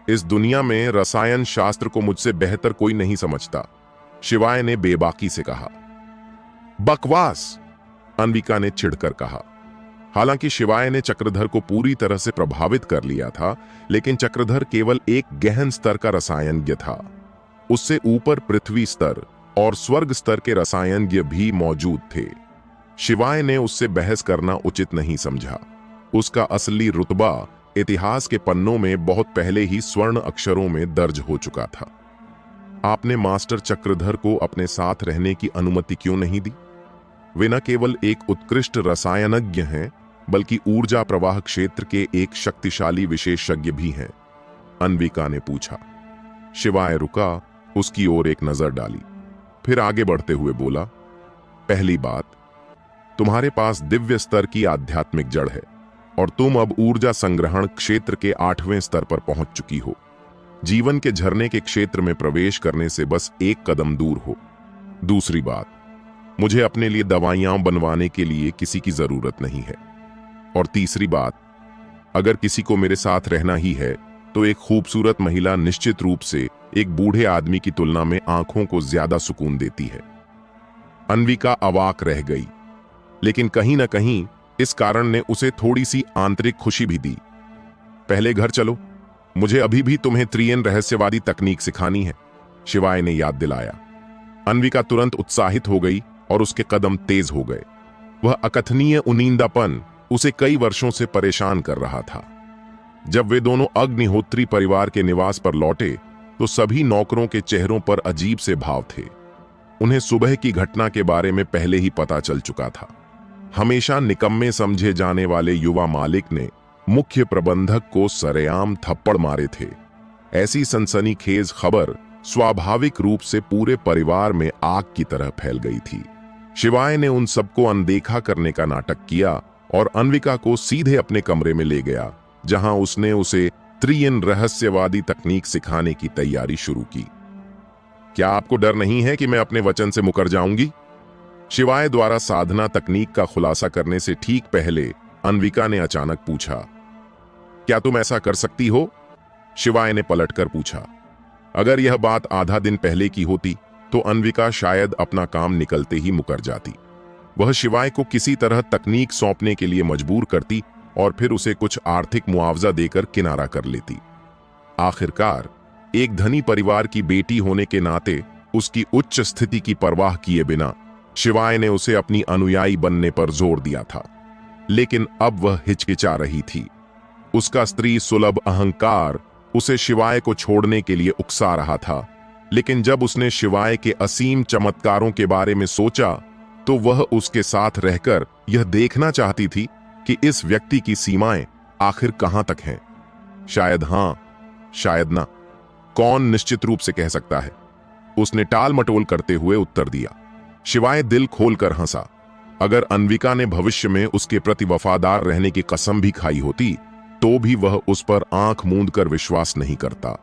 इस दुनिया में रसायन शास्त्र को मुझसे बेहतर कोई नहीं समझता, शिवाय ने बेबाकी से कहा। बकवास, अन्विका ने चिढ़कर कहा। हालांकि शिवाय ने चक्रधर को पूरी तरह से प्रभावित कर लिया था, लेकिन चक्रधर केवल एक गहन स्तर का रसायनज्ञ था। उससे ऊपर पृथ्वी स्तर और स्वर्ग स्तर के रसायनज्ञ भी मौजूद थे। शिवाय ने उससे बहस करना उचित नहीं समझा। उसका असली रुतबा इतिहास के पन्नों में बहुत पहले ही स्वर्ण अक्षरों में दर्ज हो चुका था। आपने मास्टर चक्रधर को अपने साथ रहने की अनुमति क्यों नहीं दी? वे न केवल एक उत्कृष्ट रसायनज्ञ हैं, बल्कि ऊर्जा प्रवाह क्षेत्र के एक शक्तिशाली विशेषज्ञ भी हैं, अन्विका ने पूछा। शिवाय रुका, उसकी ओर एक नजर डाली, फिर आगे बढ़ते हुए बोला, पहली बात, तुम्हारे पास दिव्य स्तर की आध्यात्मिक जड़ है और तुम अब ऊर्जा संग्रहण क्षेत्र के 8वें स्तर पर पहुंच चुकी हो। जीवन के झरने के क्षेत्र में प्रवेश करने से बस एक कदम दूर हो। दूसरी बात, मुझे अपने लिए दवाइयां बनवाने के लिए किसी की जरूरत नहीं है। और तीसरी बात, अगर किसी को मेरे साथ रहना ही है तो एक खूबसूरत महिला निश्चित रूप से एक बूढ़े आदमी की तुलना में आंखों को ज्यादा सुकून देती है। अन्विका अवाक रह गई। लेकिन कहीं ना कहीं इस कारण ने उसे थोड़ी सी आंतरिक खुशी भी दी। पहले घर चलो, मुझे अभी भी तुम्हें त्रियन रहस्यवादी तकनीक सिखानी है, शिवाय ने याद दिलाया। अन्विका तुरंत उत्साहित हो गई और उसके कदम तेज हो गए। वह अकथनीय उनींदापन उसे कई वर्षों से परेशान कर रहा था। जब वे दोनों अग्निहोत्री परिवार के निवास पर लौटे तो सभी नौकरों के चेहरों पर अजीब से भाव थे। उन्हें सुबह की घटना के बारे में पहले ही पता चल चुका था। हमेशा निकम्मे समझे जाने वाले युवा मालिक ने मुख्य प्रबंधक को सरेआम थप्पड़ मारे थे। ऐसी सनसनीखेज खबर स्वाभाविक रूप से पूरे परिवार में आग की तरह फैल गई थी। शिवाय ने उन सबको अनदेखा करने का नाटक किया और अन्विका को सीधे अपने कमरे में ले गया, जहां उसने उसे त्रियन रहस्यवादी तकनीक सिखाने की तैयारी शुरू की। क्या आपको डर नहीं है कि मैं अपने वचन से मुकर जाऊंगी? शिवाय द्वारा साधना तकनीक का खुलासा करने से ठीक पहले अन्विका ने अचानक पूछा। क्या तुम ऐसा कर सकती हो? शिवाय ने पलटकर पूछा। अगर यह बात आधा दिन पहले की होती तो अन्विका शायद अपना काम निकलते ही मुकर जाती। वह शिवाय को किसी तरह तकनीक सौंपने के लिए मजबूर करती और फिर उसे कुछ आर्थिक मुआवजा देकर किनारा कर लेती। आखिरकार एक धनी परिवार की बेटी होने के नाते उसकी उच्च स्थिति की परवाह किए बिना शिवाय ने उसे अपनी अनुयायी बनने पर जोर दिया था। लेकिन अब वह हिचकिचा रही थी। उसका स्त्री सुलभ अहंकार उसे शिवाय को छोड़ने के लिए उकसा रहा था। लेकिन जब उसने शिवाय के असीम चमत्कारों के बारे में सोचा तो वह उसके साथ रहकर यह देखना चाहती थी कि इस व्यक्ति की सीमाएं आखिर कहां तक हैं। शायद हां, शायद ना, कौन निश्चित रूप से कह सकता है? उसने टाल मटोल करते हुए उत्तर दिया। शिवाय दिल खोलकर हंसा। अगर अन्विका ने भविष्य में उसके प्रति वफादार रहने की कसम भी खाई होती तो भी वह उस पर आंख मूंद कर विश्वास नहीं करता।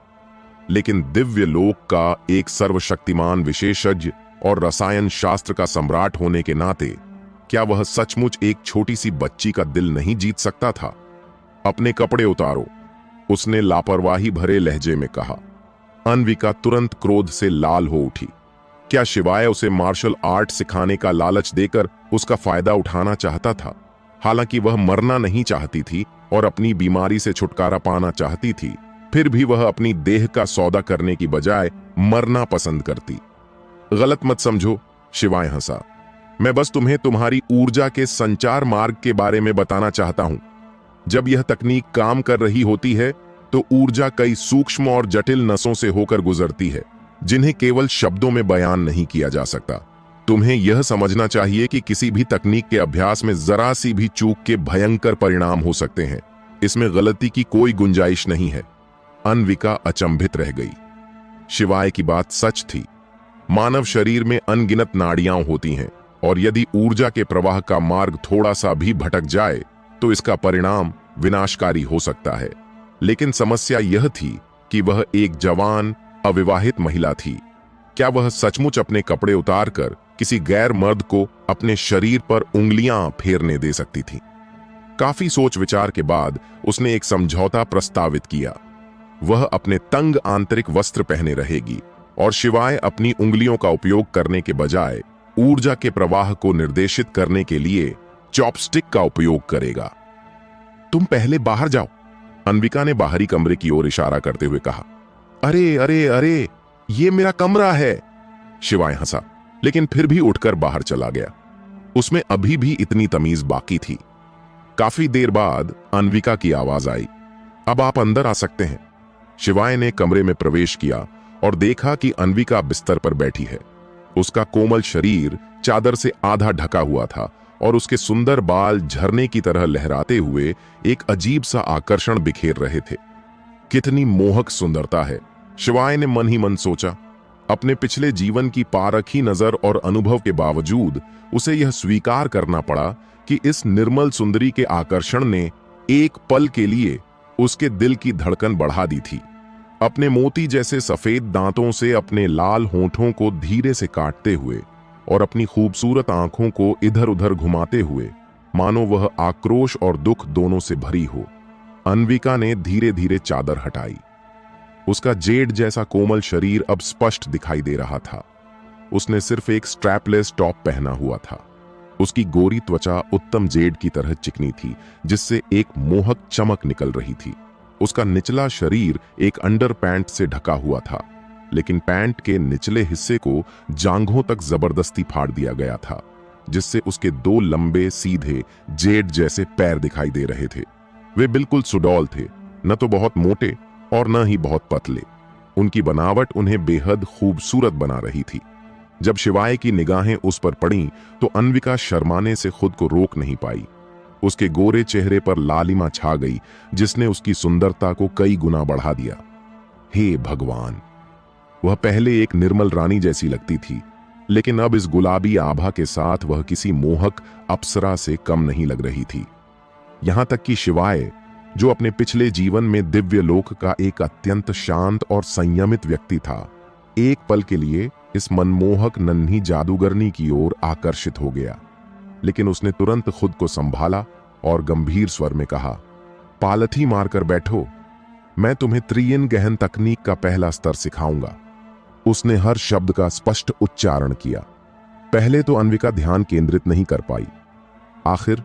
लेकिन दिव्य लोक का एक सर्वशक्तिमान विशेषज्ञ और रसायन शास्त्र का सम्राट होने के नाते क्या वह सचमुच एक छोटी सी बच्ची का दिल नहीं जीत सकता था? अपने कपड़े उतारो, उसने लापरवाही भरे लहजे में कहा। अन्विका तुरंत क्रोध से लाल हो उठी। क्या शिवाय उसे मार्शल आर्ट सिखाने का लालच देकर उसका फायदा उठाना चाहता था? हालांकि वह मरना नहीं चाहती थी और अपनी बीमारी से छुटकारा पाना चाहती थी, फिर भी वह अपनी देह का सौदा करने की बजाय मरना पसंद करती। गलत मत समझो, शिवाय हंसा। मैं बस तुम्हें तुम्हारी ऊर्जा के संचार मार्ग के बारे में बताना चाहता हूं। जब यह तकनीक काम कर रही होती है तो ऊर्जा कई सूक्ष्म और जटिल नसों से होकर गुजरती है, जिन्हें केवल शब्दों में बयान नहीं किया जा सकता। तुम्हें यह समझना चाहिए कि किसी भी तकनीक के अभ्यास में जरा सी भी चूक के भयंकर परिणाम हो सकते हैं। इसमें गलती की कोई गुंजाइश नहीं है। अन्विका अचंभित रह गई। शिवाय की बात सच थी। मानव शरीर में अनगिनत नाड़ियां होती हैं और यदि ऊर्जा के प्रवाह का मार्ग थोड़ा सा भी भटक जाए तो इसका परिणाम विनाशकारी हो सकता है। लेकिन समस्या यह थी कि वह एक जवान अविवाहित महिला थी। क्या वह सचमुच अपने कपड़े उतारकर किसी गैर मर्द को अपने शरीर पर उंगलियां फेरने दे सकती थी? काफी सोच विचार के बाद उसने एक समझौता प्रस्तावित किया। वह अपने तंग आंतरिक वस्त्र पहने रहेगी और शिवाय अपनी उंगलियों का उपयोग करने के बजाय ऊर्जा के प्रवाह को निर्देशित करने के लिए चॉपस्टिक का उपयोग करेगा। तुम पहले बाहर जाओ, अन्विका ने बाहरी कमरे की ओर इशारा करते हुए कहा। अरे अरे अरे, ये मेरा कमरा है, शिवाय हंसा, लेकिन फिर भी उठकर बाहर चला गया। उसमें अभी भी इतनी तमीज बाकी थी। काफी देर बाद अन्विका की आवाज आई। अब आप अंदर आ सकते हैं। शिवाय ने कमरे में प्रवेश किया और देखा कि अन्विका बिस्तर पर बैठी है। उसका कोमल शरीर चादर से आधा ढका हुआ था और उसके सुंदर बाल झरने की तरह लहराते हुए एक अजीब सा आकर्षण बिखेर रहे थे। कितनी मोहक सुंदरता है, शिवाय ने मन ही मन सोचा। अपने पिछले जीवन की पारखी नजर और अनुभव के बावजूद उसे यह स्वीकार करना पड़ा कि इस निर्मल सुंदरी के आकर्षण ने एक पल के लिए उसके दिल की धड़कन बढ़ा दी थी। अपने मोती जैसे सफेद दांतों से अपने लाल होठों को धीरे से काटते हुए और अपनी खूबसूरत आंखों को इधर उधर घुमाते हुए, मानो वह आक्रोश और दुख दोनों से भरी हो, अन्विका ने धीरे धीरे चादर हटाई। उसका जेड जैसा कोमल शरीर अब स्पष्ट दिखाई दे रहा था। उसने सिर्फ एक स्ट्रैपलेस टॉप पहना हुआ था। उसकी गोरी त्वचा उत्तम जेड की तरह चिकनी थी, जिससे एक मोहक चमक निकल रही थी। उसका निचला शरीर एक अंडर पैंट से ढका हुआ था, लेकिन पैंट के निचले हिस्से को जांघों तक जबरदस्ती फाड़ दिया गया था, जिससे उसके दो लंबे सीधे जेड जैसे पैर दिखाई दे रहे थे। वे बिल्कुल सुडौल थे, न तो बहुत मोटे और न ही बहुत पतले। उनकी बनावट उन्हें बेहद खूबसूरत बना रही थी। जब शिवाय की निगाहें उस पर पड़ीं, तो अन्विका शर्माने से खुद को रोक नहीं पाई। उसके गोरे चेहरे पर लालिमा छा गई, जिसने उसकी सुंदरता को कई गुना बढ़ा दिया। हे भगवान! वह पहले एक निर्मल रानी जैसी लगती थी, लेकिन अब इस गुलाबी आभा के साथ वह किसी मोहक अप्सरा से कम नहीं लग रही थी। यहां तक कि शिवाय, जो अपने पिछले जीवन में दिव्य लोक का एक अत्यंत शांत और संयमित व्यक्ति था, एक पल के लिए इस मनमोहक नन्ही जादूगरनी की ओर आकर्षित हो गया। लेकिन उसने तुरंत खुद को संभाला और गंभीर स्वर में कहा, पालथी मारकर बैठो, मैं तुम्हें त्रियन गहन तकनीक का पहला स्तर सिखाऊंगा। उसने हर शब्द का स्पष्ट उच्चारण किया। पहले तो अन्विका ध्यान केंद्रित नहीं कर पाई। आखिर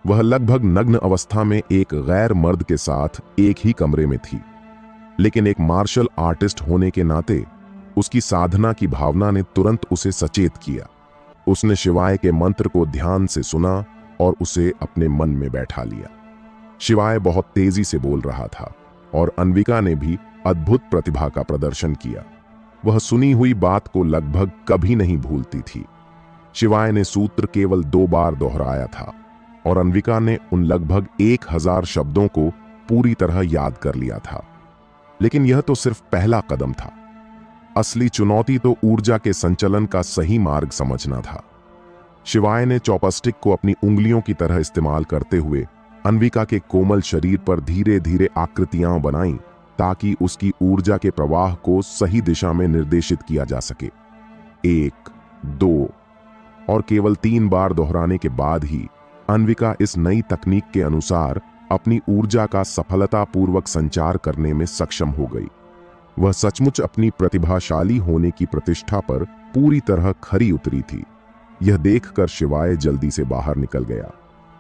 वह लगभग नग्न अवस्था में एक गैर मर्द के साथ एक ही कमरे में थी, लेकिन एक मार्शल आर्टिस्ट होने के नाते उसकी साधना की भावना ने तुरंत उसे सचेत किया। उसने शिवाय के मंत्र को ध्यान से सुना और उसे अपने मन में बैठा लिया। शिवाय बहुत तेजी से बोल रहा था और अन्विका ने भी अद्भुत प्रतिभा का प्रदर्शन किया। वह सुनी हुई बात को लगभग कभी नहीं भूलती थी। शिवाय ने सूत्र केवल 2 बार दोहराया था और अन्विका ने उन लगभग 1000 शब्दों को पूरी तरह याद कर लिया था। लेकिन यह तो सिर्फ पहला कदम था। असली चुनौती तो ऊर्जा के संचलन का सही मार्ग समझना था। शिवाय ने चॉपस्टिक को अपनी उंगलियों की तरह इस्तेमाल करते हुए अन्विका के कोमल शरीर पर धीरे धीरे आकृतियां बनाईं, ताकि उसकी ऊर्जा के प्रवाह को सही दिशा में निर्देशित किया जा सके। 1, 2 और केवल 3 बार दोहराने के बाद ही अन्विका इस नई तकनीक के अनुसार अपनी ऊर्जा का सफलतापूर्वक संचार करने में सक्षम हो गई। वह सचमुच अपनी प्रतिभाशाली होने की प्रतिष्ठा पर पूरी तरह खरी उतरी थी। यह देखकर शिवाय जल्दी से बाहर निकल गया।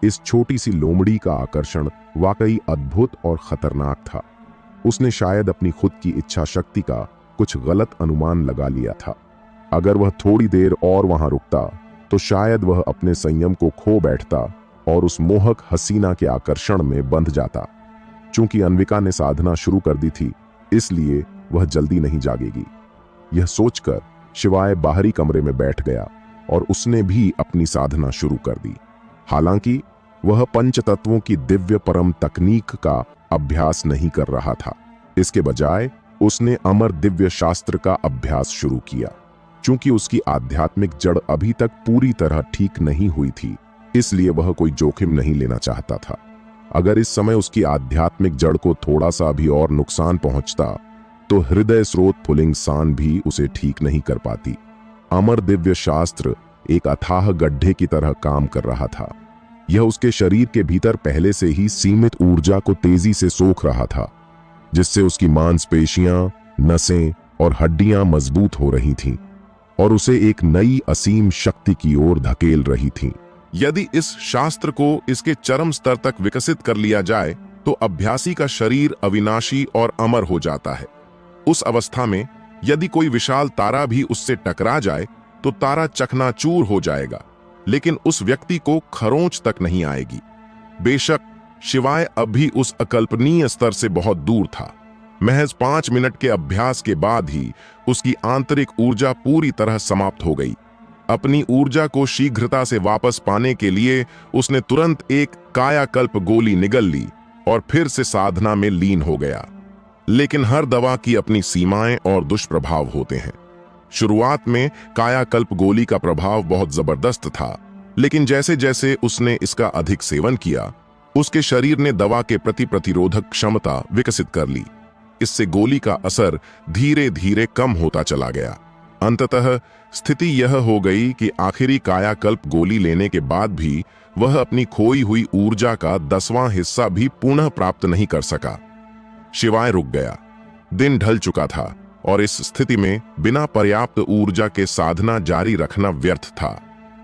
इस छोटी सी लोमड़ी का आकर्षण वाकई अद्भुत और खतरनाक था। उसने शायद अपनी खुद की इच्छा शक्ति का कुछ गलत अनुमान लगा लिया था। अगर वह थोड़ी देर और वहां रुकता, तो शायद वह अपने संयम को खो बैठता और उस मोहक हसीना के आकर्षण में बंध जाता। चूंकि अन्विका ने साधना शुरू कर दी थी, इसलिए वह जल्दी नहीं जागेगी। यह सोचकर शिवाय बाहरी कमरे में बैठ गया और उसने भी अपनी साधना शुरू कर दी। हालांकि वह पंचतत्वों की दिव्य परम तकनीक का अभ्यास नहीं कर रहा था। इसके बजाय उसने अमर दिव्य शास्त्र का अभ्यास शुरू किया। चूंकि उसकी आध्यात्मिक जड़ अभी तक पूरी तरह ठीक नहीं हुई थी, इसलिए वह कोई जोखिम नहीं लेना चाहता था। अगर इस समय उसकी आध्यात्मिक जड़ को थोड़ा सा भी और नुकसान पहुंचता, तो हृदय स्रोत पुलिंग सान भी उसे ठीक नहीं कर पाती। अमर दिव्य शास्त्र एक अथाह गड्ढे की तरह काम कर रहा था। यह उसके शरीर के भीतर पहले से ही सीमित ऊर्जा को तेजी से सोख रहा था, जिससे उसकी मांसपेशियां, नसें और हड्डियां मजबूत हो रही थीं और उसे एक नई असीम शक्ति की ओर धकेल रही थीं। यदि इस शास्त्र को इसके चरम स्तर तक विकसित कर लिया जाए, तो अभ्यासी का शरीर अविनाशी और अमर हो जाता है। उस अवस्था में यदि कोई विशाल तारा भी उससे टकरा जाए, तो तारा चकनाचूर हो जाएगा, लेकिन उस व्यक्ति को खरोंच तक नहीं आएगी। बेशक शिवाय अभी उस अकल्पनीय स्तर से बहुत दूर था। महज 5 मिनट के अभ्यास के बाद ही उसकी आंतरिक ऊर्जा पूरी तरह समाप्त हो गई। अपनी ऊर्जा को शीघ्रता से वापस पाने के लिए उसने तुरंत एक कायाकल्प गोली निगल ली और फिर से साधना में लीन हो गया। लेकिन हर दवा की अपनी सीमाएं और दुष्प्रभाव होते हैं। शुरुआत में कायाकल्प गोली का प्रभाव बहुत जबरदस्त था, लेकिन जैसे जैसे उसने इसका अधिक सेवन किया, उसके शरीर ने दवा के प्रति प्रतिरोधक क्षमता विकसित कर ली। इससे गोली का असर धीरे धीरे कम होता चला गया। अंततः स्थिति यह हो गई कि आखिरी कायाकल्प गोली लेने के बाद भी वह अपनी खोई हुई ऊर्जा का 10वां हिस्सा भी पुनः प्राप्त नहीं कर सका। शिवाय रुक गया। दिन ढल चुका था और इस स्थिति में बिना पर्याप्त ऊर्जा के साधना जारी रखना व्यर्थ था।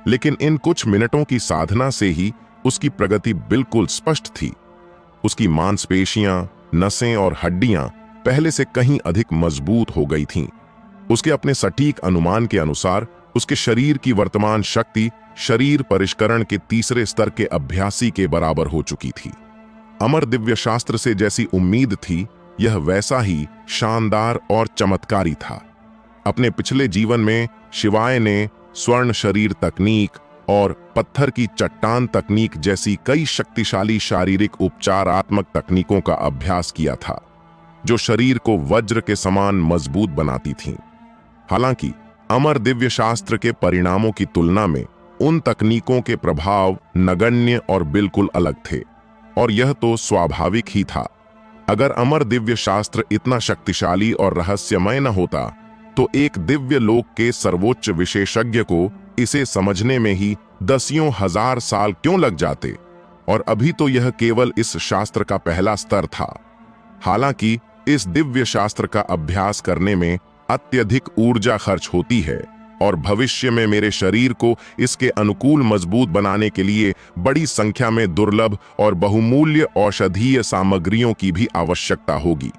लेकिन इन कुछ मिनटों की साधना से ही उसकी प्रगति बिल्कुल स्पष्ट थी। उसकी मांसपेशियां, नसें और हड्डियां पहले से कहीं अधिक मजबूत हो गई थीं। उसके अपने सटीक अनुमान के अनुसार उसके शरीर की वर्तमान शक्ति शरीर परिष्करण के तीसरे स्तर के अभ्यासी के बराबर हो चुकी थी। अमर दिव्य शास्त्र से जैसी उम्मीद थी, यह वैसा ही शानदार और चमत्कारी था। अपने पिछले जीवन में शिवाय ने स्वर्ण शरीर तकनीक और पत्थर की चट्टान तकनीक जैसी कई शक्तिशाली शारीरिक उपचारात्मक तकनीकों का अभ्यास किया था, जो शरीर को वज्र के समान मजबूत बनाती थीं। हालांकि अमर दिव्य शास्त्र के परिणामों की तुलना में उन तकनीकों के प्रभाव नगण्य और बिल्कुल अलग थे, और यह तो स्वाभाविक ही था। अगर अमर दिव्य शास्त्र इतना शक्तिशाली और रहस्यमय न होता, तो एक दिव्य लोक के सर्वोच्च विशेषज्ञ को इसे समझने में ही दसियों हजार साल क्यों लग जाते। और अभी तो यह केवल इस शास्त्र का पहला स्तर था। हालांकि इस दिव्य शास्त्र का अभ्यास करने में अत्यधिक ऊर्जा खर्च होती है, और भविष्य में मेरे शरीर को इसके अनुकूल मजबूत बनाने के लिए बड़ी संख्या में दुर्लभ और बहुमूल्य औषधीय सामग्रियों की भी आवश्यकता होगी।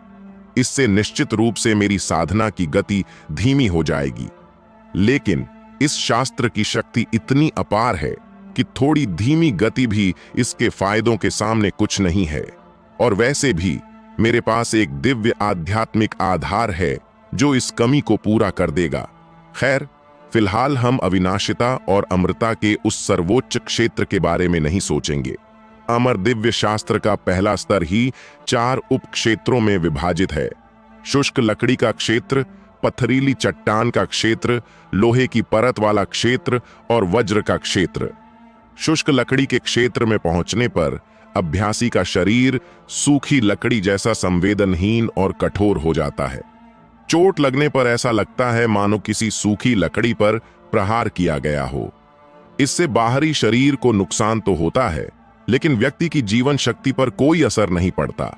इससे निश्चित रूप से मेरी साधना की गति धीमी हो जाएगी। लेकिन इस शास्त्र की शक्ति इतनी अपार है कि थोड़ी धीमी गति भी इसके फायदों के सामने कुछ नहीं है। और वैसे भी मेरे पास एक दिव्य आध्यात्मिक आधार है जो इस कमी को पूरा कर देगा। खैर, फिलहाल हम अविनाशिता और अमृता के उस सर्वोच्च क्षेत्र के बारे में नहीं सोचेंगे। अमर दिव्य शास्त्र का पहला स्तर ही 4 उप क्षेत्रों में विभाजित है। शुष्क लकड़ी का क्षेत्र, पथरीली चट्टान का क्षेत्र, लोहे की परत वाला क्षेत्र और वज्र का क्षेत्र। शुष्क लकड़ी के क्षेत्र में पहुंचने पर अभ्यासी का शरीर सूखी लकड़ी जैसा संवेदनहीन और कठोर हो जाता है। चोट लगने पर ऐसा लगता है मानो किसी सूखी लकड़ी पर प्रहार किया गया हो। इससे बाहरी शरीर को नुकसान तो होता है, लेकिन व्यक्ति की जीवन शक्ति पर कोई असर नहीं पड़ता।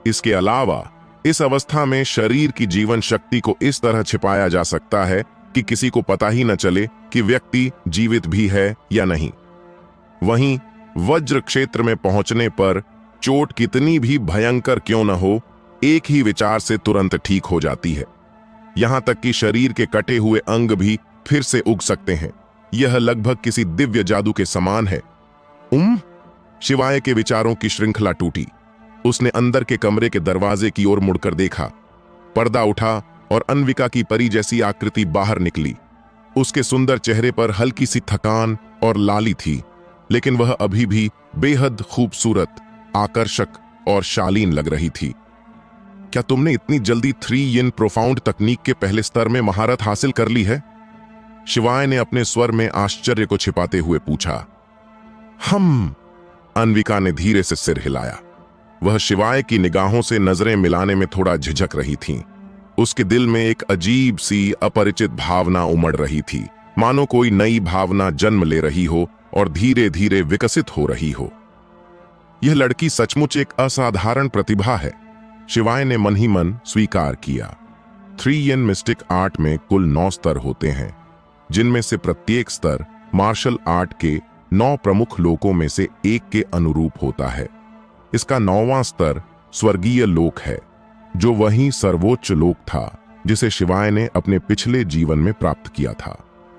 इसके अलावा इस अवस्था में शरीर की जीवन शक्ति को इस तरह छिपाया जा सकता है कि किसी को पता ही न चले कि व्यक्ति जीवित भी है या नहीं। वहीं वज्र क्षेत्र में पहुंचने पर चोट कितनी भी भयंकर क्यों न हो, एक ही विचार से तुरंत ठीक हो जाती है। यहां तक कि शरीर के कटे हुए अंग भी फिर से उग सकते हैं। यह लगभग किसी दिव्य जादू के समान है। शिवाय के विचारों की श्रृंखला टूटी। उसने अंदर के कमरे के दरवाजे की ओर मुड़कर देखा। पर्दा उठा और अन्विका की परी जैसी आकृति बाहर निकली। उसके सुंदर चेहरे पर हल्की सी थकान और लाली थी, लेकिन वह अभी भी बेहद खूबसूरत, आकर्षक और शालीन लग रही थी। क्या तुमने इतनी जल्दी 3 yin प्रोफाउंड तकनीक के पहले स्तर में महारत हासिल कर ली है? शिवाय ने अपने स्वर में आश्चर्य को छिपाते हुए पूछा। अन्विका ने धीरे से सिर हिलाया। वह शिवाय की निगाहों से नजरें मिलाने में थोड़ा झिझक रही थी। उसके दिल में एक अजीब सी अपरिचित भावना उमड़ रही थी, मानो कोई नई भावना जन्म ले रही हो और धीरे धीरे विकसित हो रही हो। यह लड़की सचमुच एक असाधारण प्रतिभा है, शिवाय ने मन ही मन स्वीकार किया। 3 yin मिस्टिक आर्ट में कुल 9 स्तर होते हैं, जिनमें से प्रत्येक स्तर मार्शल आर्ट के 9 प्रमुख लोकों में से एक के अनुरूप होता है। इसका 9वां स्तर स्वर्गीय लोक है, जो वही सर्वोच्च लोक था जिसे शिवाय ने अपने पिछले जीवन में प्राप्त किया था।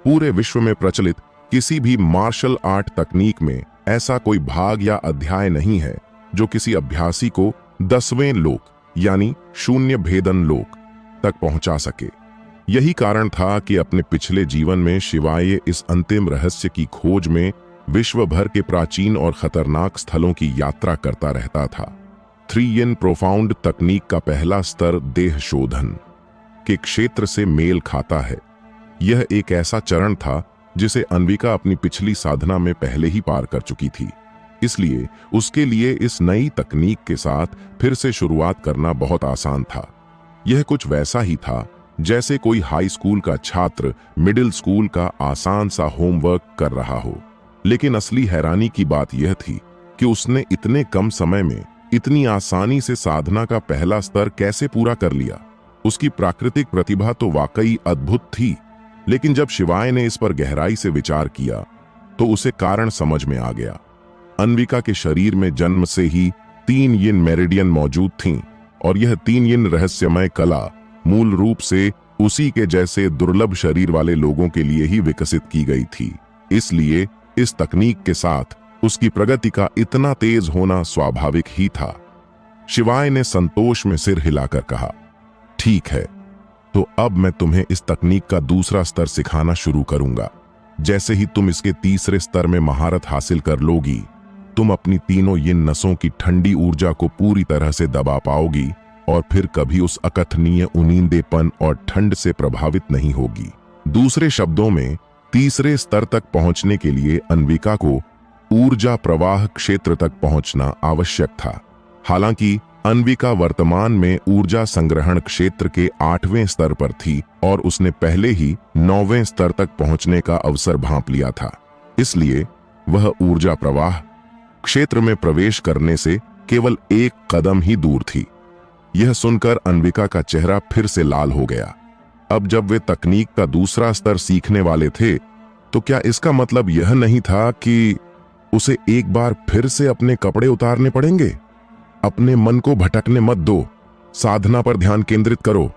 पूरे विश्व में प्रचलित किसी भी मार्शल आर्ट तकनीक में ऐसा कोई भाग या अध्याय नहीं है जो किसी अभ्यासी को 10वें लोक यानी शून्य भेदन लोक तक पहुंचा सके। यही कारण था कि अपने पिछले जीवन में शिवाय इस अंतिम रहस्य की खोज में विश्व भर के प्राचीन और खतरनाक स्थलों की यात्रा करता रहता था। 3 yin प्रोफाउंड तकनीक का पहला स्तर देह शोधन के क्षेत्र से मेल खाता है। यह एक ऐसा चरण था जिसे अन्विका अपनी पिछली साधना में पहले ही पार कर चुकी थी, इसलिए उसके लिए इस नई तकनीक के साथ फिर से शुरुआत करना बहुत आसान था। यह कुछ वैसा ही था जैसे कोई हाई स्कूल का छात्र मिडिल स्कूल का आसान सा होमवर्क कर रहा हो। लेकिन असली हैरानी की बात यह थी कि उसने इतने कम समय में इतनी आसानी से साधना का पहला स्तर कैसे पूरा कर लिया। उसकी प्राकृतिक प्रतिभा तो वाकई अद्भुत थी, लेकिन जब शिवाय ने इस पर गहराई से विचार किया तो उसे कारण समझ में आ गया। अन्विका के शरीर में जन्म से ही 3 यिन मेरिडियन मौजूद थीं और यह 3 यिन रहस्यमय कला मूल रूप से उसी के जैसे दुर्लभ शरीर वाले लोगों के लिए ही विकसित की गई थी। इसलिए इस तकनीक के साथ उसकी प्रगति का इतना तेज होना स्वाभाविक ही था। शिवाय ने संतोष में सिर हिलाकर कहा, ठीक है, तो अब मैं तुम्हें इस तकनीक का दूसरा स्तर सिखाना शुरू करूंगा। जैसे ही तुम इसके तीसरे स्तर में महारत हासिल कर लोगी, तुम अपनी तीनों यिन नसों की ठंडी ऊर्जा को पूरी तरह से दबा पाओगी और फिर कभी उस अकथनीय उनींदेपन और ठंड से प्रभावित नहीं होगी। दूसरे शब्दों में, तीसरे स्तर तक पहुंचने के लिए अन्विका को ऊर्जा प्रवाह क्षेत्र तक पहुंचना आवश्यक था। हालांकि अन्विका वर्तमान में ऊर्जा संग्रहण क्षेत्र के 8वें स्तर पर थी और उसने पहले ही 9वें स्तर तक पहुंचने का अवसर भांप लिया था। इसलिए वह ऊर्जा प्रवाह क्षेत्र में प्रवेश करने से केवल एक कदम ही दूर थी। यह सुनकर अन्विका का चेहरा फिर से लाल हो गया। अब जब वे तकनीक का दूसरा स्तर सीखने वाले थे, तो क्या इसका मतलब यह नहीं था कि उसे एक बार फिर से अपने कपड़े उतारने पड़ेंगे? अपने मन को भटकने मत दो, साधना पर ध्यान केंद्रित करो।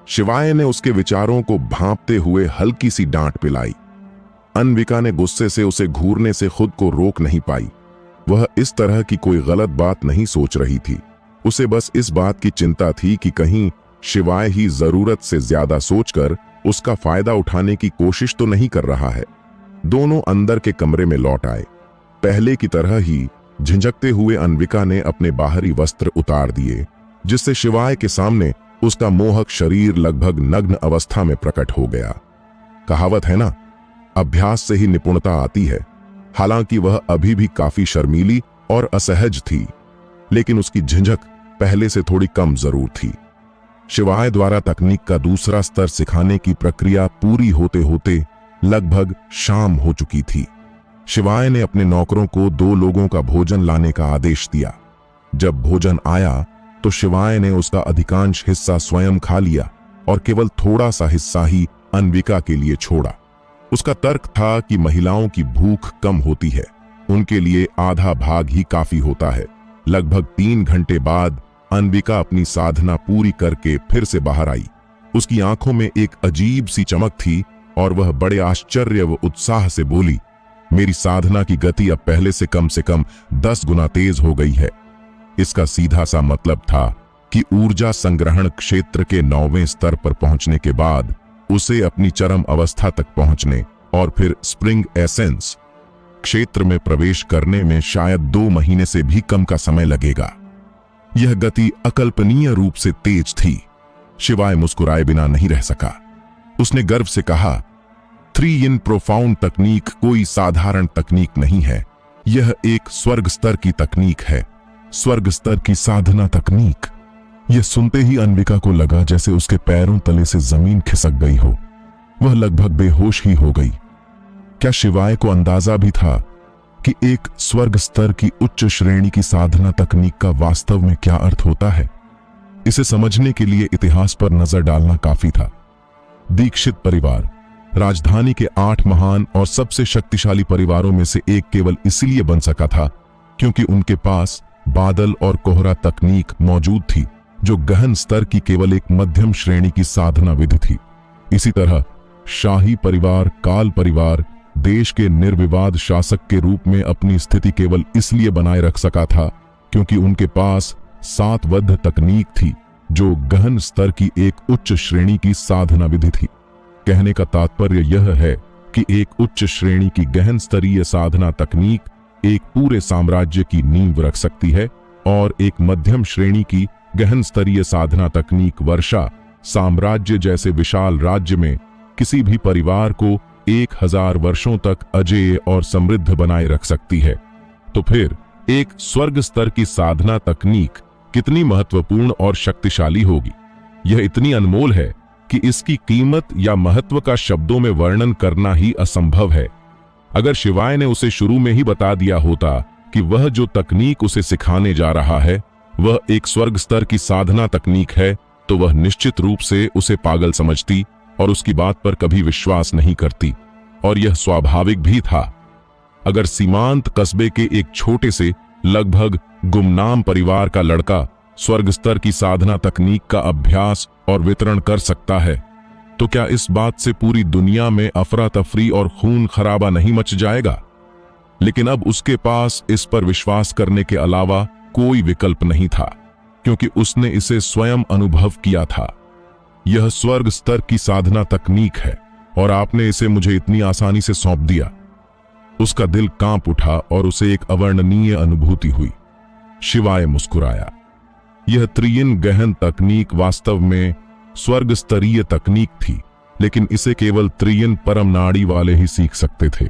शिवाय ने उसके विचारों को भांपते हुए हल्की सी डांट पिलाई। अन्विका ने गुस्से से उसे घूरने से खुद को रोक नहीं पाई। वह इस तरह की कोई गलत बात नहीं सोच रही थी। उसे बस इस बात की चिंता थी कि कहीं शिवाय ही जरूरत से ज्यादा सोचकर उसका फायदा उठाने की कोशिश तो नहीं कर रहा है। दोनों अंदर के कमरे में लौट आए। पहले की तरह ही झिझकते हुए अन्विका ने अपने बाहरी वस्त्र उतार दिए, जिससे शिवाय के सामने उसका मोहक शरीर लगभग नग्न अवस्था में प्रकट हो गया। कहावत है ना, अभ्यास से ही निपुणता आती है। हालांकि वह अभी भी काफी शर्मीली और असहज थी, लेकिन उसकी झिझक पहले से थोड़ी कम जरूर थी। शिवाय द्वारा तकनीक का दूसरा स्तर सिखाने की प्रक्रिया पूरी होते होते लगभग शाम हो चुकी थी। शिवाय ने अपने नौकरों को 2 लोगों का भोजन लाने का आदेश दिया। जब भोजन आया तो शिवाय ने उसका अधिकांश हिस्सा स्वयं खा लिया और केवल थोड़ा सा हिस्सा ही अन्विका के लिए छोड़ा। उसका तर्क था कि महिलाओं की भूख कम होती है, उनके लिए आधा भाग ही काफी होता है। लगभग 3 घंटे बाद अन्विका अपनी साधना पूरी करके फिर से बाहर आई। उसकी आंखों में एक अजीब सी चमक थी और वह बड़े आश्चर्य व उत्साह से बोली, मेरी साधना की गति अब पहले से कम 10 गुना तेज हो गई है। इसका सीधा सा मतलब था कि ऊर्जा संग्रहण क्षेत्र के 9वें स्तर पर पहुंचने के बाद उसे अपनी चरम अवस्था तक पहुंचने और फिर स्प्रिंग एसेंस क्षेत्र में प्रवेश करने में शायद 2 महीने से भी कम का समय लगेगा। यह गति अकल्पनीय रूप से तेज थी। शिवाय मुस्कुराए बिना नहीं रह सका। उसने गर्व से कहा, 3 यिन प्रोफाउंड तकनीक कोई साधारण तकनीक नहीं है। यह एक स्वर्ग स्तर की तकनीक है, स्वर्ग स्तर की साधना तकनीक। यह सुनते ही अन्विका को लगा जैसे उसके पैरों तले से जमीन खिसक गई हो। वह लगभग बेहोश ही हो गई। क्या शिवाय को अंदाजा भी था कि एक स्वर्ग स्तर की उच्च श्रेणी की साधना तकनीक का वास्तव में क्या अर्थ होता है? इसे समझने के लिए इतिहास पर नजर डालना काफी था। दीक्षित परिवार राजधानी के 8 महान और सबसे शक्तिशाली परिवारों में से एक केवल इसलिए बन सका था क्योंकि उनके पास बादल और कोहरा तकनीक मौजूद थी, जो गहन स्तर की केवल एक मध्यम श्रेणी की साधना विधि थी। इसी तरह शाही परिवार, काल परिवार देश के निर्विवाद शासक के रूप में अपनी स्थिति केवल इसलिए बनाए रख सका था क्योंकि उनके पास सातवद्ध तकनीक थी, जो गहन स्तर की एक उच्च श्रेणी की साधना विधि थी। कहने का तात्पर्य यह है कि एक उच्च श्रेणी की गहन स्तरीय साधना तकनीक एक पूरे साम्राज्य की नींव रख सकती है और एक मध्यम श्रेणी की गहन स्तरीय साधना तकनीक वर्षा साम्राज्य जैसे विशाल राज्य में किसी भी परिवार को 1000 वर्षों तक अजेय और समृद्ध बनाए रख सकती है। तो फिर एक स्वर्ग स्तर की साधना तकनीक कितनी महत्वपूर्ण और शक्तिशाली होगी? यह इतनी अनमोल है कि इसकी कीमत या महत्व का शब्दों में वर्णन करना ही असंभव है। अगर शिवाय ने उसे शुरू में ही बता दिया होता कि वह जो तकनीक उसे सिखाने जा रहा है वह एक स्वर्ग स्तर की साधना तकनीक है, तो वह निश्चित रूप से उसे पागल समझती और उसकी बात पर कभी विश्वास नहीं करती। और यह स्वाभाविक भी था। अगर सीमांत कस्बे के एक छोटे से लगभग गुमनाम परिवार का लड़का स्वर्ग स्तर की साधना तकनीक का अभ्यास और वितरण कर सकता है, तो क्या इस बात से पूरी दुनिया में अफरा तफरी और खून खराबा नहीं मच जाएगा? लेकिन अब उसके पास इस पर विश्वास करने के अलावा कोई विकल्प नहीं था, क्योंकि उसने इसे स्वयं अनुभव किया था। यह स्वर्ग स्तर की साधना तकनीक है और आपने इसे मुझे इतनी आसानी से सौंप दिया। उसका दिल कांप उठा और उसे एक अवर्णनीय अनुभूति हुई। शिवाय मुस्कुराया। यह त्रियन गहन तकनीक वास्तव में स्वर्ग स्तरीय तकनीक थी, लेकिन इसे केवल त्रियन परम नाड़ी वाले ही सीख सकते थे।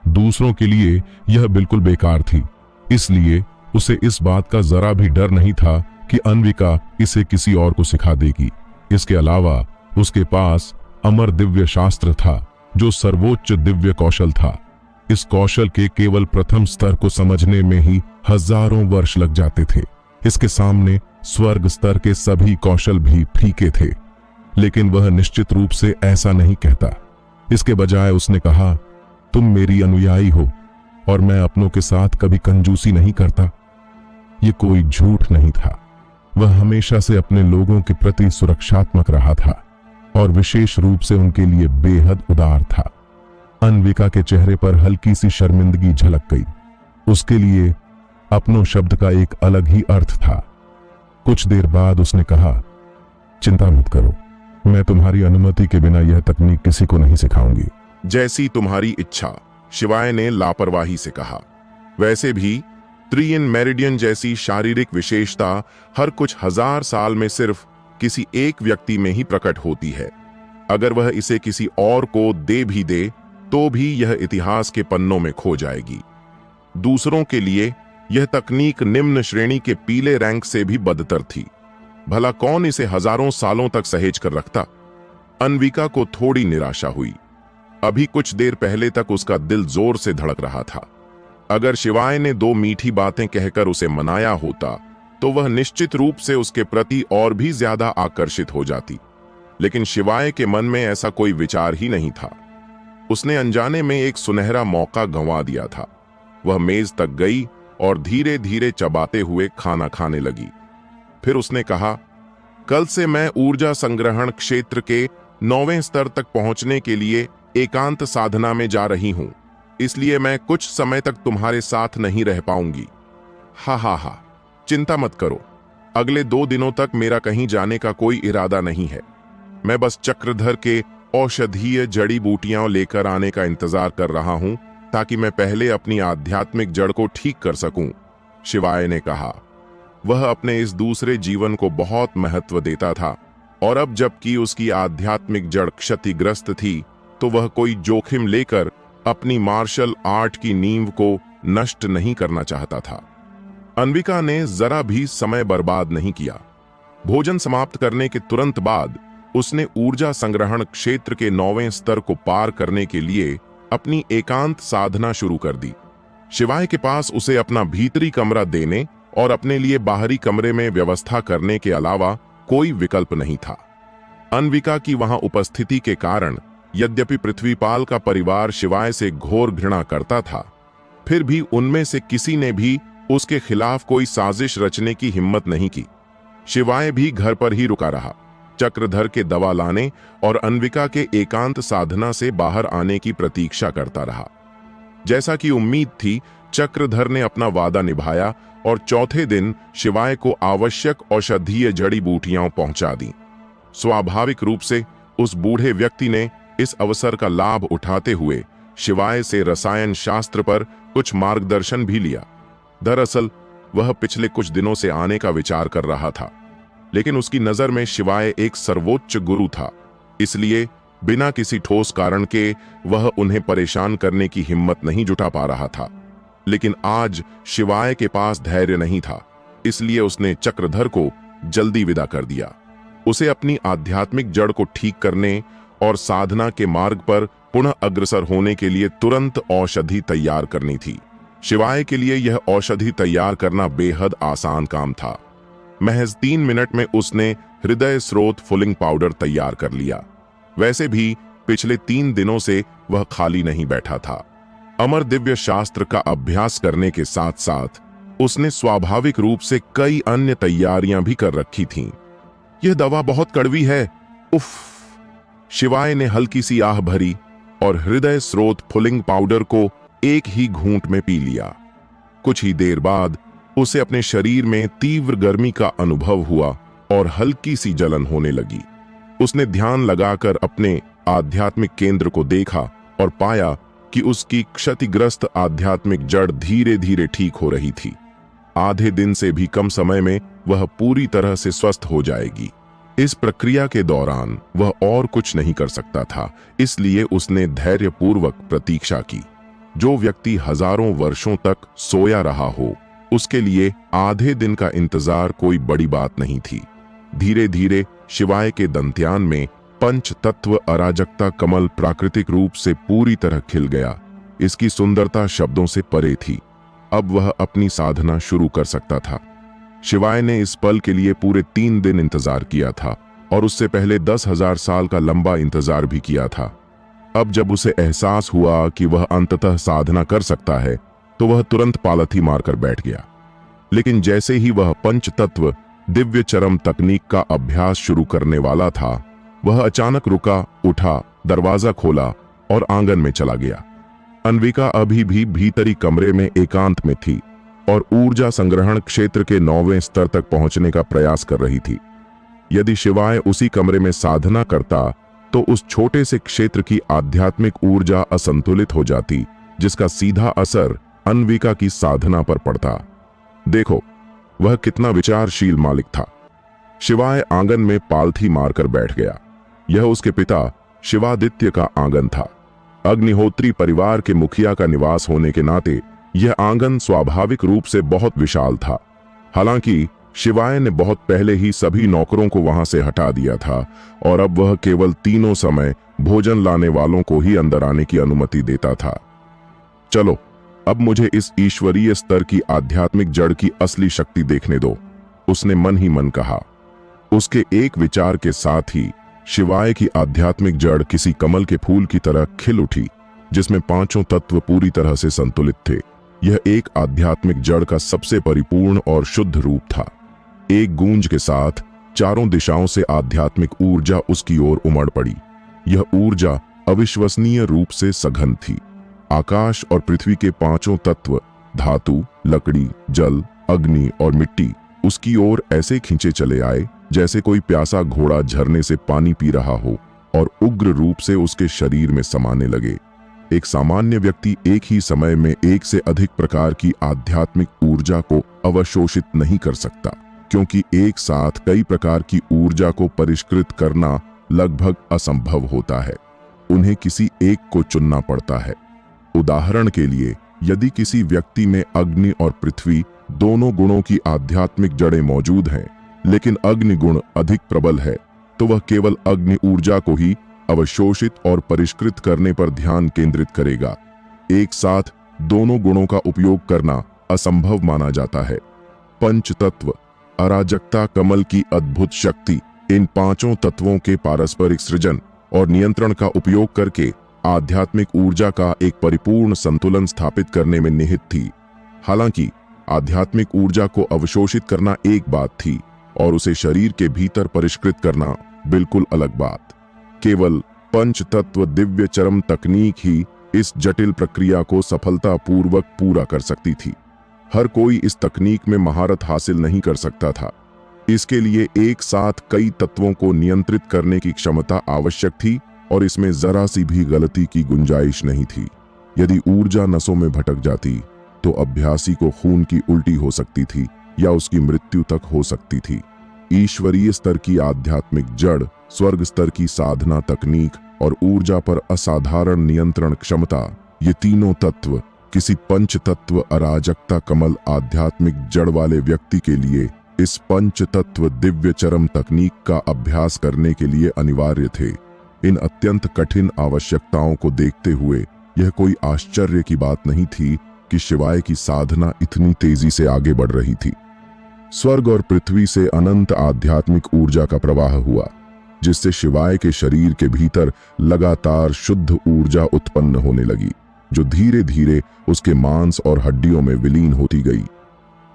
दूसरों के लिए यह बिल्कुल बेकार थी, इसलिए उसे इस बात का जरा भी डर नहीं था कि अन्विका इसे किसी और को सिखा देगी। इसके अलावा उसके पास अमर दिव्य शास्त्र था, जो सर्वोच्च दिव्य कौशल था। इस कौशल के केवल प्रथम स्तर को समझने में ही हजारों वर्ष लग जाते थे। इसके सामने स्वर्ग स्तर के सभी कौशल भी फीके थे। लेकिन वह निश्चित रूप से ऐसा नहीं कहता। इसके बजाय उसने कहा, तुम मेरी अनुयायी हो और मैं अपनों के साथ कभी कंजूसी नहीं करता। ये कोई झूठ नहीं था। वह हमेशा से अपने लोगों के प्रति सुरक्षात्मक रहा था और विशेष रूप से उनके लिए बेहद उदार था। अन्विका के चेहरे पर हल्की सी शर्मिंदगी झलक गई। उसके लिए अपनों शब्द का एक अलग ही अर्थ था। कुछ देर बाद उसने कहा, चिंता मत करो, मैं तुम्हारी अनुमति के बिना यह तकनीक किसी को नहीं सिखाऊंगी। जैसी तुम्हारी इच्छा, शिवाय ने लापरवाही से कहा। वैसे भी त्रियन मेरिडियन जैसी शारीरिक विशेषता हर कुछ हजार साल में सिर्फ किसी एक व्यक्ति में ही प्रकट होती है। अगर वह इसे किसी और को दे भी दे तो भी यह इतिहास के पन्नों में खो जाएगी। दूसरों के लिए यह तकनीक निम्न श्रेणी के पीले रैंक से भी बदतर थी। भला कौन इसे हजारों सालों तक सहेज कर रखता? अन्विका को थोड़ी निराशा हुई। अभी कुछ देर पहले तक उसका दिल जोर से धड़क रहा था। अगर शिवाय ने दो मीठी बातें कहकर उसे मनाया होता तो वह निश्चित रूप से उसके प्रति और भी ज्यादा आकर्षित हो जाती। लेकिन शिवाय के मन में ऐसा कोई विचार ही नहीं था। उसने अनजाने में एक सुनहरा मौका गंवा दिया था। वह मेज तक गई और धीरे धीरे चबाते हुए खाना खाने लगी। फिर उसने कहा, कल से मैं ऊर्जा संग्रहण क्षेत्र के 9वें स्तर तक पहुंचने के लिए एकांत साधना में जा रही हूं, इसलिए मैं कुछ समय तक तुम्हारे साथ नहीं रह पाऊंगी। हा, चिंता मत करो, अगले 2 दिनों तक मेरा कहीं जाने का कोई इरादा नहीं है। मैं बस चक्रधर के औषधीय जड़ी बूटियां लेकर आने का इंतजार कर रहा हूं, ताकि मैं पहले अपनी आध्यात्मिक जड़ को ठीक कर सकूं। शिवाय ने कहा। वह अपने इस दूसरे जीवन को बहुत महत्व देता था और अब जबकि उसकी आध्यात्मिक जड़ क्षतिग्रस्त थी, तो वह कोई जोखिम लेकर अपनी मार्शल आर्ट की नींव को नष्ट नहीं करना चाहता था। अन्विका ने जरा भी समय बर्बाद नहीं किया। भोजन समाप्त करने के तुरंत बाद उसने ऊर्जा संग्रहण क्षेत्र के 9वें स्तर को पार करने के लिए अपनी एकांत साधना शुरू कर दी। शिवाय के पास उसे अपना भीतरी कमरा देने और अपने लिए बाहरी कमरे में व्यवस्था करने के अलावा कोई विकल्प नहीं था। अन्विका की वहां उपस्थिति के कारण यद्यपि पृथ्वीपाल का परिवार शिवाय से घोर घृणा करता था, फिर भी उनमें से किसी ने भी उसके खिलाफ कोई साजिश रचने की हिम्मत नहीं की। शिवाय भी घर पर ही रुका रहा, चक्रधर के दवा लाने और अन्विका के एकांत साधना से बाहर आने की प्रतीक्षा करता रहा। जैसा कि उम्मीद थी, चक्रधर ने अपना वादा निभाया और चौथे दिन शिवाय को आवश्यक औषधीय जड़ी बूटियां पहुंचा दी। स्वाभाविक रूप से उस बूढ़े व्यक्ति ने इस अवसर का लाभ उठाते हुए शिवाय से रसायन शास्त्र पर कुछ मार्गदर्शन भी लिया। दरअसल वह पिछले कुछ दिनों से आने का विचार कर रहा था, लेकिन उसकी नजर में शिवाय एक सर्वोच्च गुरु था, इसलिए बिना किसी ठोस कारण के वह उन्हें परेशान करने की हिम्मत नहीं जुटा पा रहा था। लेकिन आज शिवाय के पास धैर्य नहीं था, इसलिए उसने चक्रधर को जल्दी विदा कर दिया। उसे अपनी आध्यात्मिक जड़ को ठीक करने और साधना के मार्ग पर पुनः अग्रसर होने के लिए तुरंत औषधि तैयार करनी थी। शिवाय के लिए यह औषधि तैयार करना बेहद आसान काम था। महज 3 मिनट में उसने हृदय स्रोत फुलिंग पाउडर तैयार कर लिया। वैसे भी पिछले 3 दिनों से वह खाली नहीं बैठा था। अमर दिव्य शास्त्र का अभ्यास करने के साथ साथ उसने स्वाभाविक रूप से कई अन्य तैयारियां भी कर रखी थीं। यह दवा बहुत कड़वी है, उफ। शिवाय ने हल्की सी आह भरी और हृदय स्रोत पुलिंग पाउडर को एक ही घूंट में पी लिया। कुछ ही देर बाद उसे अपने शरीर में तीव्र गर्मी का अनुभव हुआ और हल्की सी जलन होने लगी। उसने ध्यान लगाकर अपने आध्यात्मिक केंद्र को देखा और पाया कि उसकी क्षतिग्रस्त आध्यात्मिक जड़ धीरे धीरे ठीक हो रही थी। आधे दिन से भी कम समय में वह पूरी तरह से स्वस्थ हो जाएगी। इस प्रक्रिया के दौरान वह और कुछ नहीं कर सकता था, इसलिए उसने धैर्यपूर्वक प्रतीक्षा की। जो व्यक्ति हजारों वर्षों तक सोया रहा हो, उसके लिए आधे दिन का इंतजार कोई बड़ी बात नहीं थी। धीरे धीरे शिवाय के दंत्यान में पंच तत्व अराजकता कमल प्राकृतिक रूप से पूरी तरह खिल गया। इसकी सुंदरता शब्दों से परे थी। अब वह अपनी साधना शुरू कर सकता था। शिवाय ने इस पल के लिए पूरे 3 दिन इंतजार किया था और उससे पहले 10,000 साल का लंबा इंतजार भी किया था। अब जब उसे एहसास हुआ कि वह अंततः साधना कर सकता है, तो वह तुरंत पालथी मारकर बैठ गया। लेकिन जैसे ही वह पंच तत्व दिव्य चरम तकनीक का अभ्यास शुरू करने वाला था, वह अचानक रुका, उठा, दरवाजा खोला और आंगन में चला गया। अन्विका अभी भी भीतरी कमरे में एकांत में थी और ऊर्जा संग्रहण क्षेत्र के 9वें स्तर तक पहुंचने का प्रयास कर रही थी। यदि शिवाय उसी कमरे में साधना करता, तो उस छोटे से क्षेत्र की आध्यात्मिक ऊर्जा असंतुलित हो जाती, जिसका सीधा असर अन्विका की साधना पर पड़ता। देखो, वह कितना विचारशील मालिक था। शिवाय आंगन में पालथी मारकर बैठ गया। यह उसके पिता शिवादित्य का आंगन था। अग्निहोत्री परिवार के मुखिया का निवास होने के नाते यह आंगन स्वाभाविक रूप से बहुत विशाल था। हालांकि शिवाय ने बहुत पहले ही सभी नौकरों को वहां से हटा दिया था और अब वह केवल तीनों समय भोजन लाने वालों को ही अंदर आने की अनुमति देता था। चलो, अब मुझे इस ईश्वरीय स्तर की आध्यात्मिक जड़ की असली शक्ति देखने दो, उसने मन ही मन कहा। उसके एक विचार के साथ ही शिवाय की आध्यात्मिक जड़ किसी कमल के फूल की तरह खिल उठी, जिसमें 5 तत्व पूरी तरह से संतुलित थे। यह एक आध्यात्मिक जड़ का सबसे परिपूर्ण और शुद्ध रूप था। एक गूंज के साथ चारों दिशाओं से आध्यात्मिक ऊर्जा उसकी ओर उमड़ पड़ी। यह ऊर्जा अविश्वसनीय रूप से सघन थी। आकाश और पृथ्वी के 5 तत्व, धातु, लकड़ी, जल, अग्नि और मिट्टी, उसकी ओर ऐसे खींचे चले आए जैसे कोई प्यासा घोड़ा झरने से पानी पी रहा हो और उग्र रूप से उसके शरीर में समाने लगे। एक सामान्य व्यक्ति एक ही समय में एक से अधिक प्रकार की आध्यात्मिक ऊर्जा को अवशोषित नहीं कर सकता, क्योंकि एक साथ कई प्रकार की ऊर्जा को परिष्कृत करना लगभग असंभव होता है। उन्हें किसी एक को चुनना पड़ता है। उदाहरण के लिए, यदि किसी व्यक्ति में अग्नि और पृथ्वी दोनों गुणों की आध्यात्मिक जड़ें मौजूद हैं, लेकिन अग्नि गुण अधिक प्रबल है, तो वह केवल अग्नि ऊर्जा को ही अवशोषित और परिष्कृत करने पर ध्यान केंद्रित करेगा। एक साथ दोनों गुणों का उपयोग करना असंभव माना जाता है। पंच तत्व अराजकता कमल की अद्भुत शक्ति इन 5 तत्वों के पारस्परिक सृजन और नियंत्रण का उपयोग करके आध्यात्मिक ऊर्जा का एक परिपूर्ण संतुलन स्थापित करने में निहित थी। हालांकि आध्यात्मिक ऊर्जा को अवशोषित करना एक बात थी और उसे शरीर के भीतर परिष्कृत करना बिल्कुल अलग बात। केवल पंच तत्व दिव्य चरम तकनीक ही इस जटिल प्रक्रिया को सफलतापूर्वक पूरा कर सकती थी। हर कोई इस तकनीक में महारत हासिल नहीं कर सकता था। इसके लिए एक साथ कई तत्वों को नियंत्रित करने की क्षमता आवश्यक थी और इसमें जरा सी भी गलती की गुंजाइश नहीं थी। यदि ऊर्जा नसों में भटक जाती, तो अभ्यासी को खून की उल्टी हो सकती थी या उसकी मृत्यु तक हो सकती थी। ईश्वरीय स्तर की आध्यात्मिक जड़, स्वर्ग स्तर की साधना तकनीक और ऊर्जा पर असाधारण नियंत्रण क्षमता, ये तीनों तत्व किसी पंच तत्व अराजकता कमल आध्यात्मिक जड़ वाले व्यक्ति के लिए इस पंच तत्व दिव्य चरम तकनीक का अभ्यास करने के लिए अनिवार्य थे। इन अत्यंत कठिन आवश्यकताओं को देखते हुए यह कोई आश्चर्य की बात नहीं थी कि शिवाय की साधना इतनी तेजी से आगे बढ़ रही थी। स्वर्ग और पृथ्वी से अनंत आध्यात्मिक ऊर्जा का प्रवाह हुआ, जिससे शिवाय के शरीर के भीतर लगातार शुद्ध ऊर्जा उत्पन्न होने लगी। जो धीरे धीरे उसके मांस और हड्डियों में विलीन होती गई।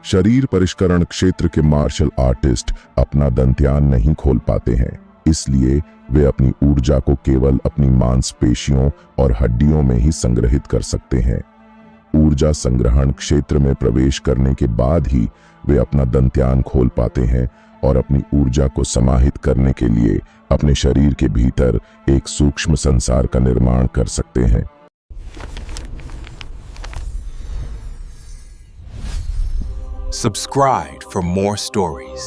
शरीर परिष्करण क्षेत्र के मार्शल आर्टिस्ट अपना दंत्यान नहीं खोल पाते हैं, इसलिए वे अपनी ऊर्जा को केवल अपनी मांसपेशियों और हड्डियों में ही संग्रहित कर सकते हैं। ऊर्जा संग्रहण क्षेत्र में प्रवेश करने के बाद ही वे अपना दंत्यान खोल पाते हैं और अपनी ऊर्जा को समाहित करने के लिए अपने शरीर के भीतर एक सूक्ष्म संसार का निर्माण कर सकते हैं। Subscribe for more stories.